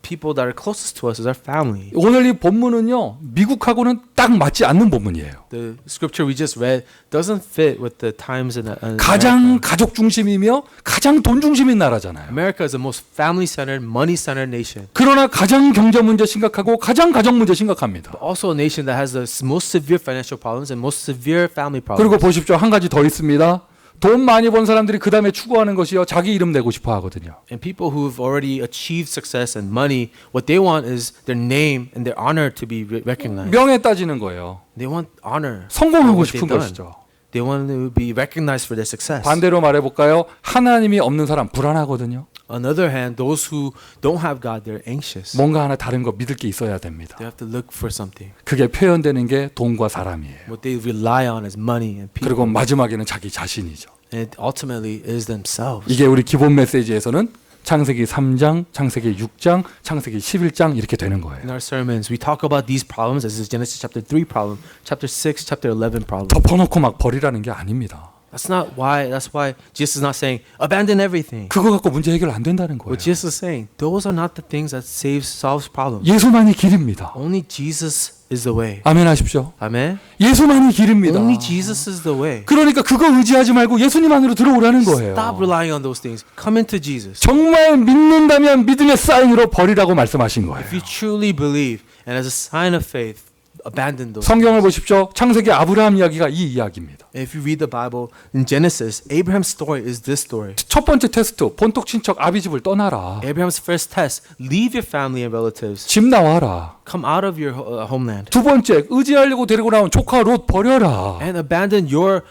people that are closest to us is our family. 오늘 이 본문은요. 미국하고는 딱 맞지 않는 본문이에요. The scripture we just read doesn't fit with the times in 가장 America. 가족 중심이며 가장 돈 중심인 나라잖아요. America is the most family-centered, money-centered nation. 그러나 가장 경제 문제 심각하고 가장 가정 문제 심각합니다. Also a nation that has the most severe financial problems and most severe family problems. 그리고 보십시오. 한 가지 더 있습니다. 돈 많이 번 사람들이 그 다음에 추구하는 것이요. 자기 이름 내고 싶어 하거든요. And people who've already achieved success and money, what they want is their name and their honor to be recognized. 명예 따지는 거예요. They want honor. for 성공하고 what 싶은 they've done. 것이죠. They want to be recognized for their success. 반대로 말해볼까요? 하나님이 없는 사람 불안하거든요. On the other hand, those who don't have God, they're anxious. 뭔가 하나 다른 거 믿을 게 있어야 됩니다. They have to look for something. 그게 표현되는 게 돈과 사람이에요. What they rely on is money and people. 그리고 마지막에는 자기 자신이죠. And it ultimately is themselves. 이게 우리 기본 메시지에서는 창세기 3장, 창세기 6장, 창세기 11장 이렇게 되는 거예요. In our sermons, we talk about these problems as is Genesis chapter 3 problem, chapter 6, chapter 11 problem. 덮어놓고 막 버리라는 게 아닙니다. That's why Jesus is not saying abandon everything. 그거 갖고 문제 해결 안 된다는 거예요. What Jesus is saying, those are not the things that solves problems. 예수만이 길입니다. Only Jesus is the way. 아멘 하십시오. Amen. 예수만이 길입니다. Only Jesus is the way. 그러니까 그거 의지하지 말고 예수님 안으로 들어오라는 거예요. Stop relying on those things. Come into Jesus. 정말 믿는다면 믿음의 사인으로 버리라고 말씀하신 거예요. If you truly believe and as a sign of faith, abandon those. 성경을 보십시오. 창세기 아브라함 이야기가 이 이야기입니다. If you read the Bible in Genesis, Abraham's story is this story. 첫 번째 테스트, 본토 친척 아비 집을 떠나라. Abraham's first test, leave your family and relatives. 집 나와라. Come out of your homeland. 두 번째, 의지하려고 데리고 나온 조카 롯 버려라. And abandon your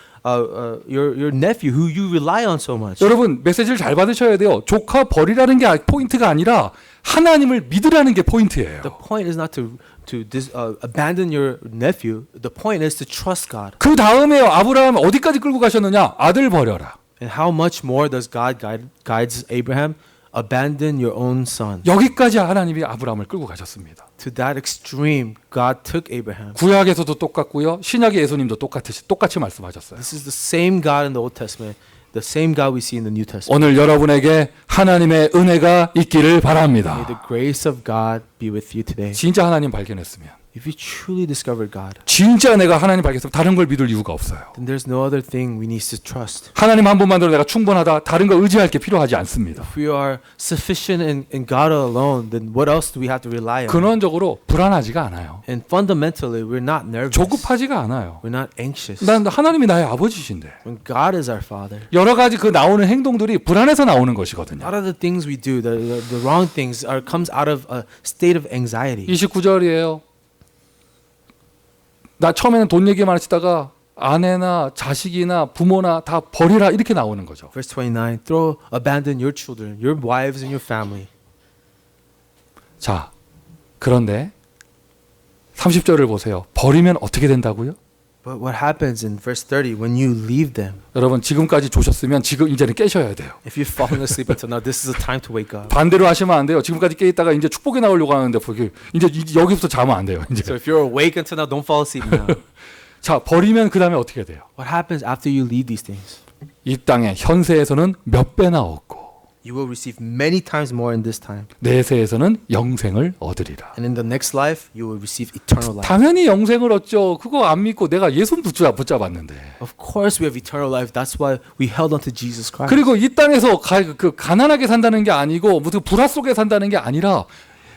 nephew who you rely on so much. 여러분 메시지를 잘 받으셔야 돼요. 조카 버리라는 게 포인트가 아니라 하나님을 믿으라는 게 포인트예요. The point is not to abandon your nephew. The point is to trust God. 그 다음에요. 아브라함 어디까지 끌고 가셨느냐? 아들 버려라. And how much more does God guides Abraham? Abandon your own son. 여기까지 하나님이 아브라함을 끌고 가셨습니다. To that extreme, God took Abraham. 구약에서도 똑같고요. 신약의 예수님도 똑같이 말씀하셨어요. This is the same God in the Old Testament, the same God we see in the New Testament. 오늘 여러분에게 하나님의 은혜가 있기를 May 바랍니다. the grace of God be with you today. 진짜 하나님 발견했으면, If you truly discovered God, 진짜 내가 하나님 발견했으면 다른 걸 믿을 이유가 없어요. then there's no other thing we need to trust. 하나님 한 분만으로 내가 충분하다. 다른 거 의지할 게 필요하지 않습니다. If we are sufficient in God alone, then what else do we have to rely on? 근원적으로 불안하지가 않아요. And fundamentally, we're not nervous. 조급하지가 않아요. We're not anxious. 난 하나님이 나의 아버지신데 When God is our Father, 여러 가지 그 나오는 행동들이 불안해서 나오는 a 것이거든요. lot of the things we do, the wrong things, comes out of a state of anxiety. 29절이에요. 나 처음에는 돈 얘기만 하시다가 아내나 자식이나 부모나 다 버리라 이렇게 나오는 거죠. Verse 29, abandon your children, your wives and your family. 자, 그런데 30절을 보세요. 버리면 어떻게 된다고요? But what happens in verse 30 when you leave them? 여러분 지금까지 조셨으면 지금 이제는 깨셔야 돼요. If you've fallen asleep until now, this is a time to wake up. 반대로 하시면 안 돼요. 지금까지 깨 있다가 이제 축복에 나오려고 하는데 이제 여기부터 자면 안 돼요. 이제. So if you're awake until now, don't fall asleep now. 자, 버리면 그 다음에 어떻게 돼요? What happens after you leave these things? 이 땅에 현세에서는 몇 배나 얻고 You will receive many times more in this time. 내세에서는 영생을 얻으리라. And in the next life, you will receive eternal life. 당연히 영생을 얻죠. 그거 안 믿고 내가 예수 붙잡았는데. Of course we have eternal life. That's why we held on to Jesus Christ. 그리고 이 땅에서 가난하게 산다는 게 아니고 무슨 불화 속에 산다는 게 아니라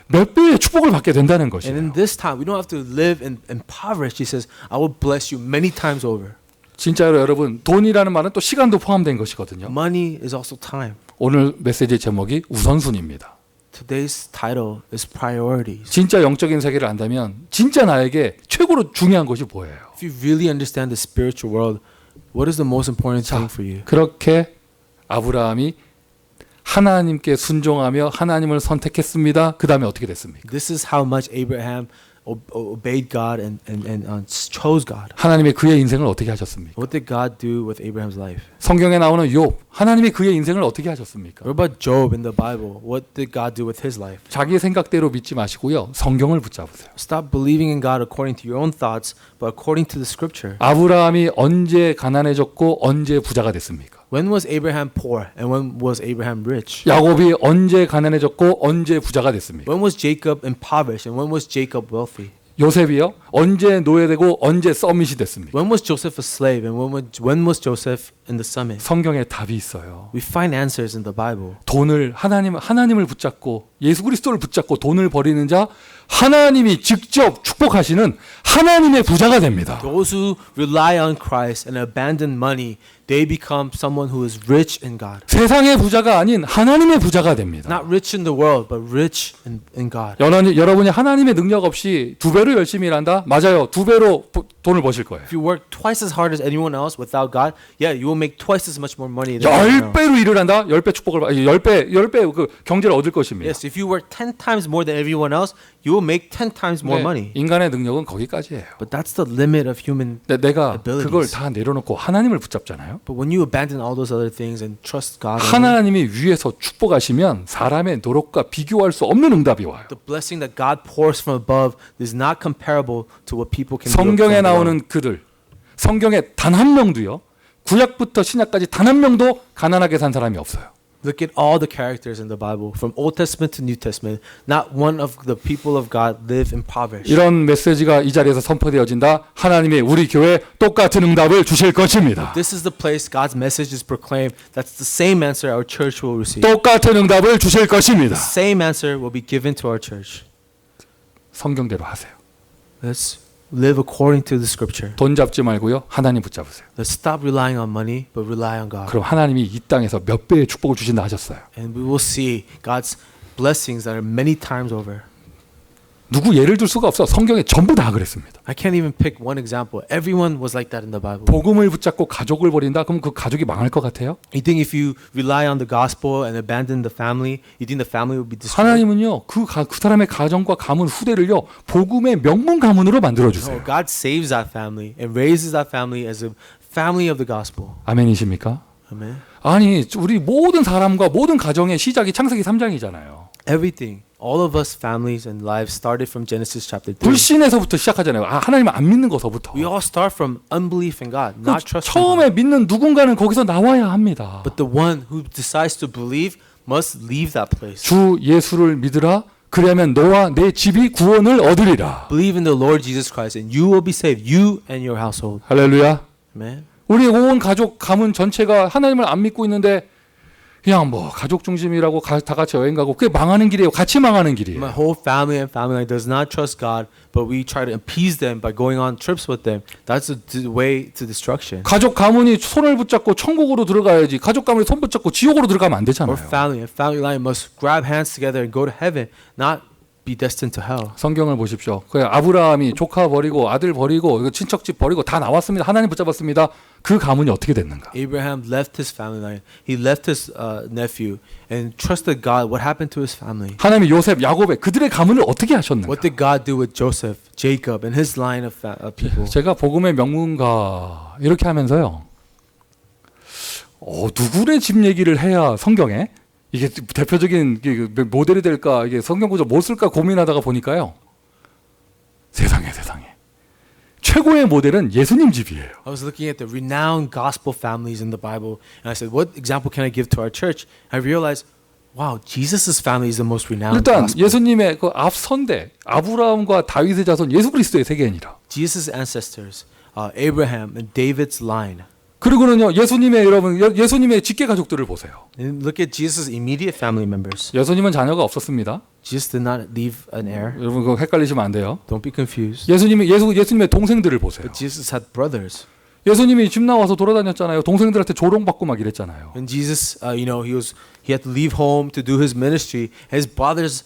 몇 배의 축복을 받게 된다는 And 것이에요. in this time, we don't have to live in impoverished. He says, I will bless you many times over. 진짜로 여러분 돈이라는 말은 또 시간도 포함된 것이거든요. Money is also time. 오늘 메시지 제목이 우선순위입니다. Today's title is priorities. 진짜 영적인 세계를 안다면 진짜 나에게 최고로 중요한 것이 뭐예요? If you really understand the spiritual world, what is the most important 자, thing for you? 그렇게 아브라함이 하나님께 순종하며 하나님을 선택했습니다. 그 다음에 어떻게 됐습니까? This is how much Abraham obeyed God and chose God. 하나님의 그의 인생을 어떻게 하셨습니까? What did God do with Abraham's life? 성경에 나오는 욥, 하나님이 그의 인생을 어떻게 하셨습니까? What about Job in the Bible? What did God do with his life? 자기 생각대로 믿지 마시고요. 성경을 붙잡으세요. Stop believing in God according to your own thoughts, but according to the scripture. 아브라함이 언제 가난해졌고 언제 부자가 됐습니까? When was Abraham poor and when was Abraham rich? 야곱이 언제 가난해졌고 언제 부자가 됐습니까? When was Jacob impoverished and when was Jacob wealthy? 요셉이요? 언제 노예되고 언제 서밋이 됐습니까? When was Joseph a slave and when was Joseph in the summit? 성경에 답이 있어요. We find answers in the Bible. 돈을 하나님을 붙잡고 예수 그리스도를 붙잡고 돈을 버리는 자 하나님이 직접 축복하시는 하나님의 부자가 됩니다. Those who rely on Christ and abandon money, they become someone who is rich in God. 세상의 부자가 아닌 하나님의 부자가 됩니다. Not rich in the world, but rich in God. 여러분이 하나님의 능력 없이 2배로 열심히 일한다? 맞아요. 2배로 돈을 버실 거예요. If you work twice as hard as anyone else without God, yeah, you will make twice as much more money than anyone else. 10배로 일을 한다? 10배 축복을 10배 그 경제를 얻을 것입니다. Yes, if you work 10 times more than everyone else, you will make 10 times more 네, money. 인간의 능력은 거기까지예요. But that's the limit of human. 근데 내가 abilities. 그걸 다 내려놓고 하나님을 붙잡잖아요. But when you abandon all those other things and trust God, 하나님이 위에서 축복하시면 사람의 노력과 비교할 수 없는 응답이 와요. the blessing that God pours from above is not comparable to what people can do. 성경에 나오는 그들, 성경에 단 한 명도요. 구약부터 신약까지 단 한 명도 가난하게 산 사람이 없어요. Look at all the characters in the Bible, from Old Testament to New Testament. Not one of the people of God live impoverished. 이런 메시지가 이 자리에서 선포되어진다. 하나님이 우리 교회에 똑같은 응답을 주실 것입니다. This is the place God's message is proclaimed. That's the same answer our church will receive. 똑같은 응답을 주실 것입니다. The same answer will be given to our church. 성경대로 하세요. Let's live according to the scripture. 돈 잡지 말고요. 하나님 붙잡으세요. Let's stop relying on money, but rely on God. 그럼 하나님이 이 땅에서 몇 배의 축복을 주신다 하셨어요. And we will see God's blessings that are many times over. 누구 예를 들 수가 없어. 성경에 전부 다 그랬습니다. I can't even pick one example. Everyone was like that in the Bible. 복음을 붙잡고 가족을 버린다? 그럼 그 가족이 망할 것 같아요? You think if you rely on the gospel and abandon the family, you think the family will be destroyed? 하나님은요. 그 사람의 가정과 가문 후대를요. 복음의 명문 가문으로 만들어 주세요. No, God saves that family and raises that family as a family of the gospel. 아멘이십니까? Amen. 아니, 우리 모든 사람과 모든 가정의 시작이 창세기 3장이잖아요. Everything, all of us families and lives started from Genesis chapter 3. 불신에서부터 시작하잖아요. 하나님 안 믿는 것서부터. We all start from unbelief in God, not trust in God. 처음에 믿는 누군가는 거기서 나와야 합니다. But the one who decides to believe must leave that place. 주 예수를 믿으라. 그러면 너와 내 집이 구원을 얻으리라. Believe in the Lord Jesus Christ and you will be saved, you and your household. 할렐루야. Amen. 우리 온 가족 가문 전체가 하나님을 안 믿고 있는데 그냥 뭐 가족 중심이라고 다 같이 여행 가고 그게 망하는 길이에요. 같이 망하는 My 길이에요. whole family and family line does not trust God, but we try to appease them by going on trips with them. That's the way to destruction. 가족 가문이 손을 붙잡고 천국으로 들어가야지. 가족 가문이 손 붙잡고 지옥으로 들어가면 안 Our 되잖아요. family and family line must grab hands together and go to heaven, not be destined to hell. 성경을 보십시오. 그 아브라함이 조카 버리고 아들 버리고 이거 친척집 버리고 다 나왔습니다. 하나님 붙잡았습니다. 그 가문이 어떻게 됐는가? Abraham left his family line. He left his nephew and trusted God. What happened to his family? 하나님이 요셉, 야곱의 그들의 가문을 어떻게 하셨는가? What did God do with Joseph, Jacob, and his line of people? 제가 복음의 명문가 이렇게 하면서요. 누구네 집 얘기를 해야 성경에 이게 대표적인 모델이 될까 이게 성경 구절 못 쓸까 고민하다가 보니까요. 세상에 최고의 모델은 예수님 집이에요. I was looking at the renowned gospel families in the Bible, and I said, "What example can I give to our church?" I realized, wow, Jesus' family is the most renowned. 일단 gospel. 예수님의 그 앞선대 아브라함과 다윗의 자손 예수 그리스도의 세계인이라. Jesus' ancestors, Abraham and David's line. 그리고는요 예수님의 여러분 예수님의 직계 가족들을 보세요. And look at Jesus' immediate family members. 예수님은 자녀가 없었습니다. Jesus did not leave an heir. 여러분 그거 헷갈리시면 안 돼요. Don't be confused. 예수님의 동생들을 보세요. But Jesus had brothers. 예수님이 집 나와서 돌아다녔잖아요. 동생들한테 조롱받고 막 이랬잖아요. And Jesus, he had to leave home to do his ministry. His brothers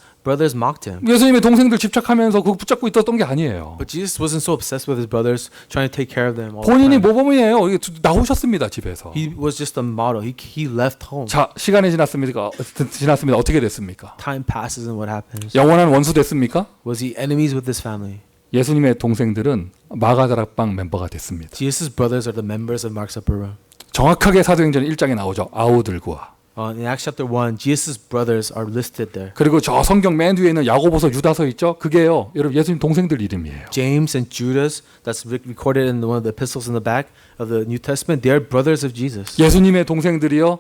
mocked him. 예수님의 동생들 집착하면서 그거 붙잡고 있었던 게 아니에요. But Jesus wasn't so obsessed with his brothers, trying to take care of them all the 본인이 time. 모범이에요. 이게 나오셨습니다 집에서. He was just a model. He left home. 자 시간이 지났습니다. 어떻게 됐습니까? Time passes and what happens? 영원한 원수 됐습니까? Was he enemies with his family? 예수님의 동생들은 마가다락방 멤버가 됐습니다. Jesus' brothers are the members of Mark's Upper Room. 정확하게 사도행전 1장에 나오죠. 아우들과. In Acts chapter 1, Jesus' brothers are listed there. 그리고 저 성경 맨 뒤에 있는 야고보서 유다서 있죠. 그게요. 여러분 예수님 동생들 이름이에요. James and Judas, that's recorded in one of the epistles in the back of the New Testament. They are brothers of Jesus. 예수님의 동생들이요.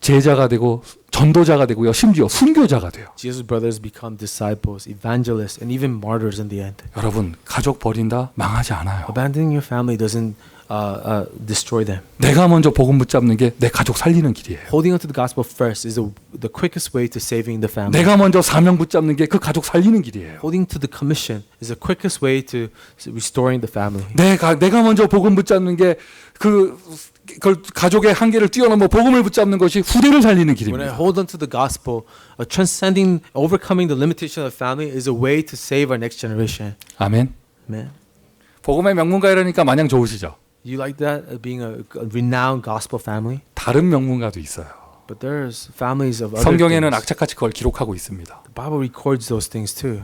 제자가 되고 전도자가 되고요. 심지어 순교자가 돼요. Jesus' brothers become disciples, evangelists, and even martyrs in the end. 여러분 가족 버린다 망하지 않아요. Abandoning your family doesn't destroy them. 내가 먼저 복음 붙잡는 게 내 가족 살리는 길이에요. Holding onto the gospel first is the quickest way to saving the family. 내가 먼저 사명 붙잡는 게 그 가족 살리는 길이에요. Holding to the commission is the quickest way to restoring the family. 내가 먼저 복음 붙잡는 게 그 가족의 한계를 뛰어넘어 복음을 붙잡는 것이 후대를 살리는 When I 길입니다. hold on to the gospel, overcoming the limitation of the family is a way to save our next generation. 아멘. Amen. 복음의 명문가 이러니까 마냥 좋으시죠? You like that, being a renowned gospel family? 다른 명문가도 있어요. But there's families of other 성경에는 things. 악착같이 그걸 기록하고 있습니다. The Bible records those things too.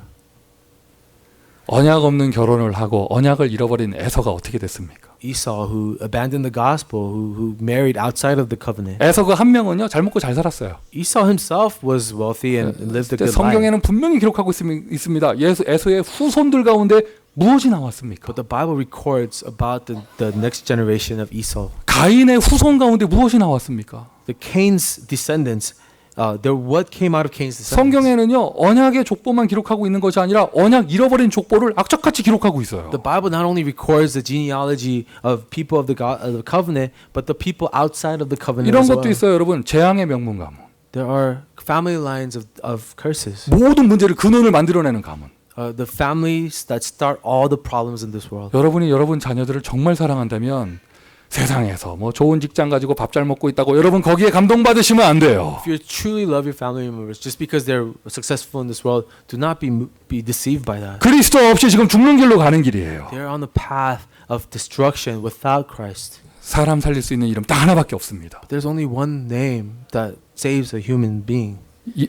언약 없는 결혼을 하고 언약을 잃어버린 에서가 어떻게 됐습니까? Esau, who abandoned the gospel, who married outside of the covenant. 에서 그 한 명은요 잘 먹고 잘 살았어요. Esau himself was wealthy and lived a 근데 good life. 성경에는 분명히 기록하고 있습니다. 에서의 후손들 가운데 무엇이 나왔습니까? But the Bible records about the next generation of Esau. 가인의 후손 가운데 무엇이 나왔습니까? The Cain's descendants. What came out of Cain's descendants? 성경에는요 언약의 족보만 기록하고 있는 것이 아니라 언약 잃어버린 족보를 악착같이 기록하고 있어요. The Bible not only records the genealogy of people of the covenant, but the people outside of the covenant 이런 as 것도 well. 있어요, 여러분. 재앙의 명문 가문. There are family lines of curses. 모든 문제를 근원을 만들어내는 가문. The families that start all the problems in this world. 여러분이 여러분 자녀들을 정말 사랑한다면 세상에서 뭐 좋은 직장 가지고 밥 잘 먹고 있다고 여러분 거기에 감동받으시면 안 돼요. If you truly love your family members, just because they're successful in this world, do not be deceived by that. 그리스도 없이 지금 죽는 길로 가는 길이에요. They're on the path of destruction without Christ. 사람 살릴 수 있는 이름 딱 하나밖에 없습니다. There's only one name that saves a human being.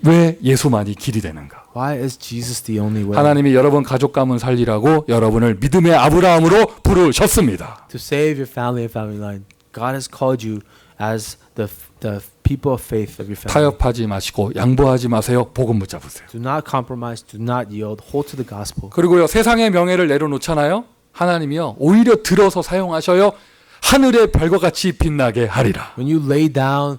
왜 예수만이 길이 되는가? Why is Jesus the only way? 하나님이 여러분 가족 가문 살리라고 여러분을 믿음의 아브라함으로 부르셨습니다. To save your family and family line, God has called you as the people of faith of your family. 타협하지 마시고 양보하지 마세요. 복음 붙잡으세요. Do not compromise. Do not yield. Hold to the gospel. 그리고요 세상의 명예를 내려놓잖아요. 하나님이요 오히려 들어서 사용하셔요. 하늘의 별과 같이 빛나게 하리라. When you lay down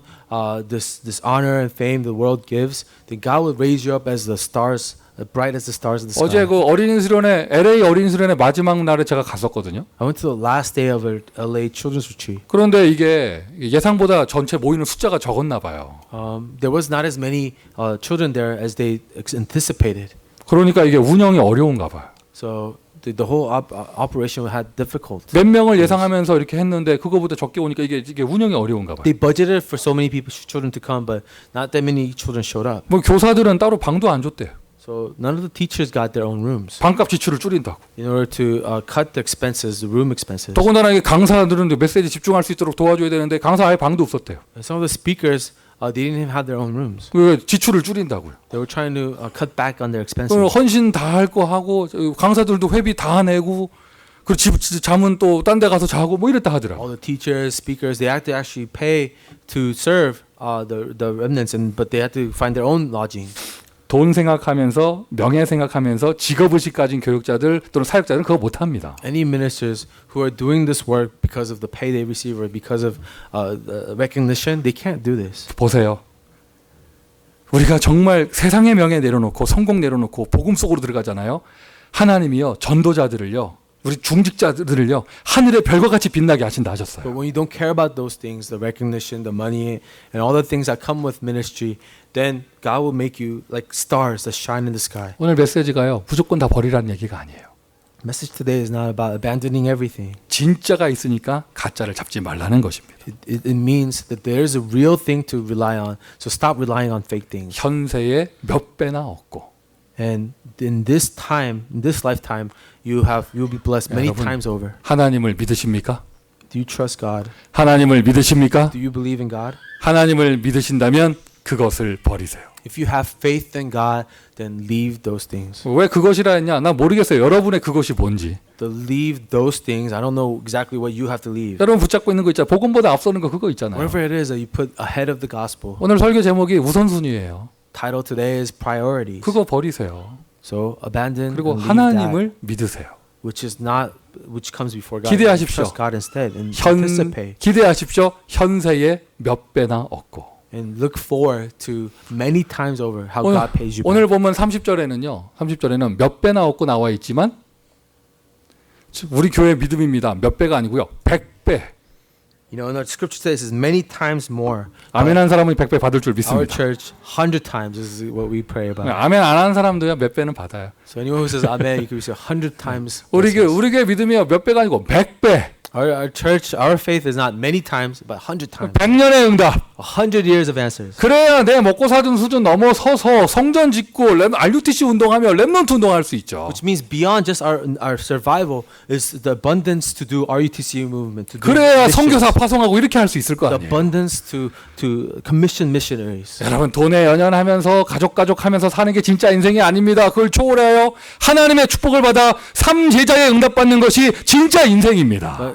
this honor and fame the world gives, then God will raise you up as the stars, bright as the stars in the sky. 어제 그 어린이 수련회 LA 어린이 수련회 마지막 날에 제가 갔었거든요. I went to the last day of a LA Children's Retreat. 그런데 이게 예상보다 전체 모이는 숫자가 적었나 봐요. There was not as many children there as they anticipated. 그러니까 이게 운영이 어려운가 봐요. So the whole operation had difficulty. 몇 명을 예상하면서 이렇게 했는데 그거보다 적게 오니까 이게 운영이 어려운가 봐요. They budgeted for so many children to come, but not that many children showed up. 뭐 교사들은 따로 방도 안 줬대요. So none of the teachers got their own rooms 방값 지출을 줄인다고. in order to cut the expenses, the room expenses. 더군다나 이게 강사들은 메시지 집중할 수 있도록 도와줘야 되는데 강사 아예 방도 없었대요. And some of the speakers, they didn't even have their own rooms. 그 지출을 줄인다고요. They were trying to cut back on their 그럼 expenses. 헌신 다 할 거 하고 강사들도 회비 다 내고 그리고 잠은 또 딴 데 가서 자고 뭐 이랬다 하더라고. All the teachers, speakers, they had to actually pay to serve the remnants, but they had to find their own lodging. 돈 생각하면서 명예 생각하면서 직업의식 가진 교육자들 또는 사역자들은 그거 못 합니다. Any ministers who are doing this work because of the pay they receive or because of the recognition, they can't do this. 보세요. 우리가 정말 세상의 명예 내려놓고 성공 내려놓고 복음 속으로 들어가잖아요. 하나님이요 전도자들을요 우리 중직자들을요 하늘의 별과 같이 빛나게 하신다 하셨어요. But when you don't care about those things, the recognition, the money, and all the things that come with ministry, then God will make you like stars that shine in the sky. 오늘 메시지가요 무조건 다 버리라는 얘기가 아니에요. Message today is not about abandoning everything. 진짜가 있으니까 가짜를 잡지 말라는 것입니다. It means that there is a real thing to rely on. So stop relying on fake things. 현세에 몇 배나 얻고 And in this time, in this lifetime, you'll be blessed many 여러분, times over. 하나님을 믿으십니까? Do you trust God? 하나님을 믿으십니까? Do you believe in God? 하나님을 믿으신다면 그것을 버리세요. If you have faith in God, then leave those things. 왜 그것이라 했냐? 나 모르겠어요. 여러분의 그것이 뭔지. To leave those things, I don't know exactly what you have to leave. 여러분 붙잡고 있는 거 있잖아요. 복음보다 앞서는 거 그거 있잖아요. Whatever it is that you put ahead of the gospel. 오늘 설교 제목이 우선순위예요. Title today is priorities. 그거 버리세요. So abandon 그리고 and leave that, 하나님을 믿으세요. which comes before God. 기대하십시오. Trust God instead and anticipate 기대하십시오. 현세에 몇 배나 얻고. and look forward to many times over how God pays you 오늘 back. 보면 30절에는 몇 배나 얻고 나와 있지만 우리 교회 믿음입니다. 몇 배가 아니고요. 100배. You know, in our scripture says is many times more. 아멘 한 사람은 100배 받을 줄 Our 믿습니다. church 100 times is what we pray about. 아멘 안 하는 사람도요. 몇 배는 받아요. So anyone who says amen, you can receive 100 times. 우리 blessings. 교회 믿음이요. 몇 배가 아니고 100배. Our church, our faith is not many times, but 100 times. 100년의 응답. 100 years of answers. 그래야 내 먹고 사는 수준 넘어서서 성전 짓고 RUTC 운동하며 랩넌트 운동할 수 있죠. Which means beyond just our survival is the abundance to do RUTC movement. To do 그래야 missions. 선교사 파송하고 이렇게 할 수 있을 거 The 아니에요. abundance to commission missionaries. 여러분 돈에 연연하면서 가족 하면서 사는 게 진짜 인생이 아닙니다. 그걸 초월해요. 하나님의 축복을 받아 삼제자에 응답받는 것이 진짜 인생입니다.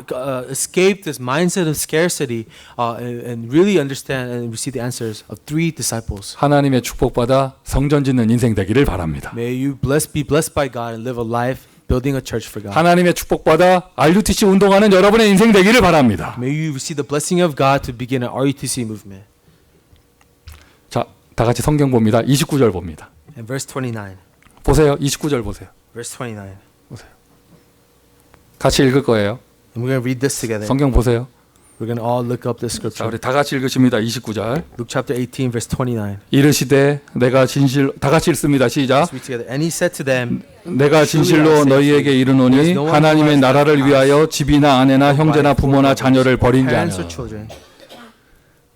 Escape this mindset of scarcity and really understand and receive the answers of 3 disciples. 하나님의 축복받아 성전 짓는 인생 되기를 바랍니다. May you be blessed by God and live a life building a church for God. 하나님의 축복받아 RUTC 운동하는 여러분의 인생 되기를 바랍니다. May you receive the blessing of God to begin an RUTC movement. 자, 다 같이 성경 봅니다. 29절 봅니다. And verse 29. 보세요. 29절 보세요. Verse 29. 같이 읽을 거예요. And we're going to read this together. 성경 보세요. We're going to all look up this 자, scripture. 우리 다 같이 읽으십니다. 29절. Luke chapter 18 verse 29. 이르시되 내가 진실 다 같이 읽습니다. 시작. Let's read together. And he said to them, 내가 진실로 너희에게 이르노니 하나님의 나라를 위하여 집이나 아내나 형제나 부모나 자녀를 버린 parents 자는. or children.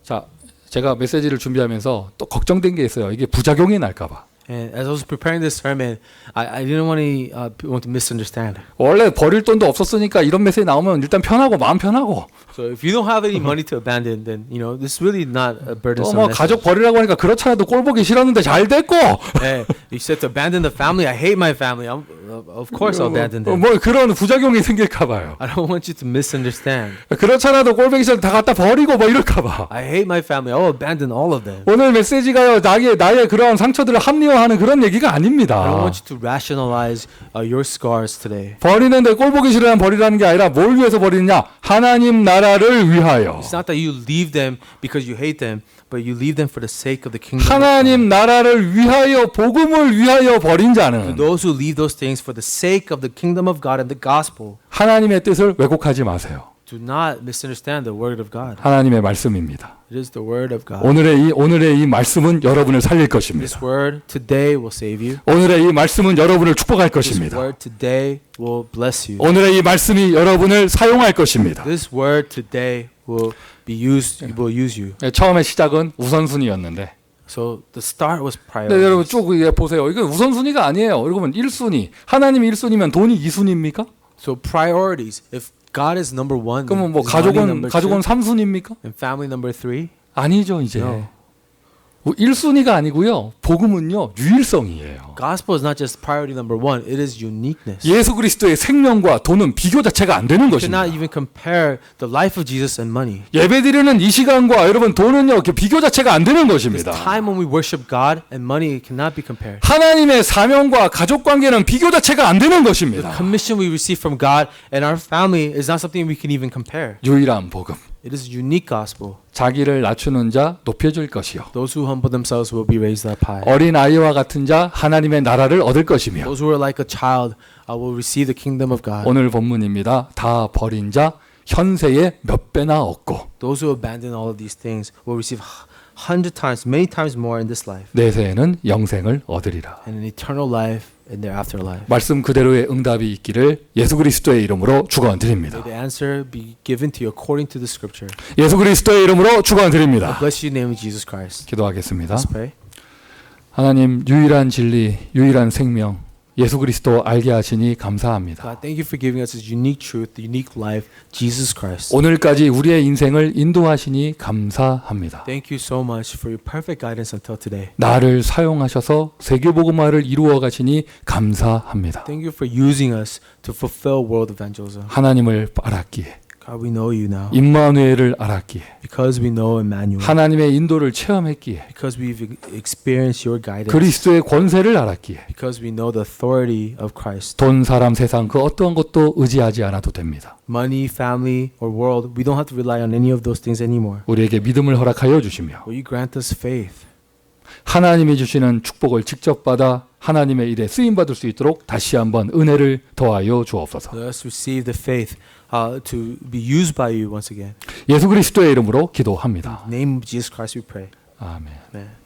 자, 제가 메시지를 준비하면서 또 걱정된 게 있어요. 이게 부작용이 날까 봐. And as I was preparing this sermon, I didn't want people to misunderstand. 원래 버릴 돈도 없었으니까 이런 메시지 나오면 일단 편하고 마음 편하고 So if you don't have any money to abandon, then you know this is really not a 또 burdensome 뭐 message. 가족 버리라고 하니까 그렇잖아도 꼴 보기 싫었는데 잘 됐고 Hey, you said to abandon the family. I hate my family. Of course I'll abandon them. 뭐 그런 부작용이 생길까 봐요. I don't want you to misunderstand. 그렇잖아도 꼴 보기 싫어 다 갖다 버리고 뭐 이럴까 봐. I hate my family. I'll abandon all of them. 오늘 메시지가요 나의 그런 상처들을 합리화하는 그런 얘기가 I don't 아닙니다. want you to rationalize your scars today. 버리는데 꼴 보기 싫으면 버리라는 게 아니라 뭘 위해서 버리느냐? 하나님 나라를 위하여. It's not that you leave them because you hate them, but you leave them for the sake of the kingdom. 하나님 나라를 위하여 복음을 위하여 버린 To 자는 those who leave those things for the sake of the kingdom of God and the gospel, 하나님의 뜻을 왜곡하지 마세요. do not misunderstand the word of God. 하나님의 말씀입니다. It is the word of God. 오늘의 이 말씀은 여러분을 살릴 This 것입니다. word today will save you. 오늘의 이 말씀은 여러분을 축복할 This 것입니다. word today will bless you. 오늘의 이 말씀이 여러분을 사용할 것입니다. This word today will will use you. 처음에 시작은 우선순위였는데 So the start was 네, 여러분 priority. 쭉 이게 보세요. 이거 우선순위가 아니에요. 여러분 1순위. 하나님이 1순위면 돈이 2순위입니까? So priorities. If God is number one, 그러면 뭐 is money number 가족은 two, 3순위입니까? and family number 3. 아니죠, 이제. No. 1순위가 아니고요. 복음은요. 유일성이에요. Gospel is not just priority number 1, it is uniqueness. 예수 그리스도의 생명과 돈은 비교 자체가 안 되는 You 것입니다. cannot even compare the life of Jesus and money. 예배드리는 이 시간과 여러분 돈은요. 이렇게 비교 자체가 안 되는 This 것입니다. time when we worship God and money cannot be compared. 하나님의 사명과 가족 관계는 비교 자체가 안 되는 The 것입니다. commission we receive from God and our family is not something we can even compare. 유일한 복음. It is unique gospel. 자기를 낮추는 자 높여줄 것이요. Those who humble themselves will be raised up high. 어린 아이와 같은 자 하나님의 나라를 얻을 것이며. Those who are like a child will receive the kingdom of God. 오늘 본문입니다. 다 버린 자 현세에 몇 배나 얻고 Those who abandon all of these things will receive 100 times, many times more in this life 내세에는 영생을 얻으리라. and an eternal life in their afterlife. 말씀 그대로의 응답이 있기를 예수 그리스도의 이름으로 축원드립니다. May the answer be given to you according to the scripture. 예수 그리스도의 이름으로 축원드립니다. Bless you in the name of Jesus Christ. 기도하겠습니다. Let's pray. 하나님 유일한 진리, 유일한 생명 예수 그리스도 알게 하시니 감사합니다. God, thank you for giving us this unique truth, the unique life, Jesus Christ. 오늘까지 우리의 인생을 인도하시니 감사합니다. Thank you so much for your perfect guidance until today. 나를 사용하셔서 세계복음화를 이루어 가시니 감사합니다. Thank you for using us to fulfill world evangelism. 하나님을 알았기에 God, we know you now 임마누엘을 알았기에 because we know Emmanuel, 하나님의 인도를 체험했기에 because we've experienced your guidance, 그리스도의 권세를 알았기에 because we know the authority of Christ. 돈, 사람, 세상 그 어떠한 것도 의지하지 않아도 됩니다. Money, family, or world, we don't have to rely on any of those things anymore. 우리에게 믿음을 허락하여 주시며 Will you grant us faith? 하나님이 주시는 축복을 직접 받아 하나님의 일에 쓰임 받을 수 있도록 다시 한번 은혜를 더하여 주옵소서. Let us receive the faith to be used by you once again. 예수 그리스도의 이름으로 기도합니다. In the name of Jesus Christ we pray. 아멘. Amen.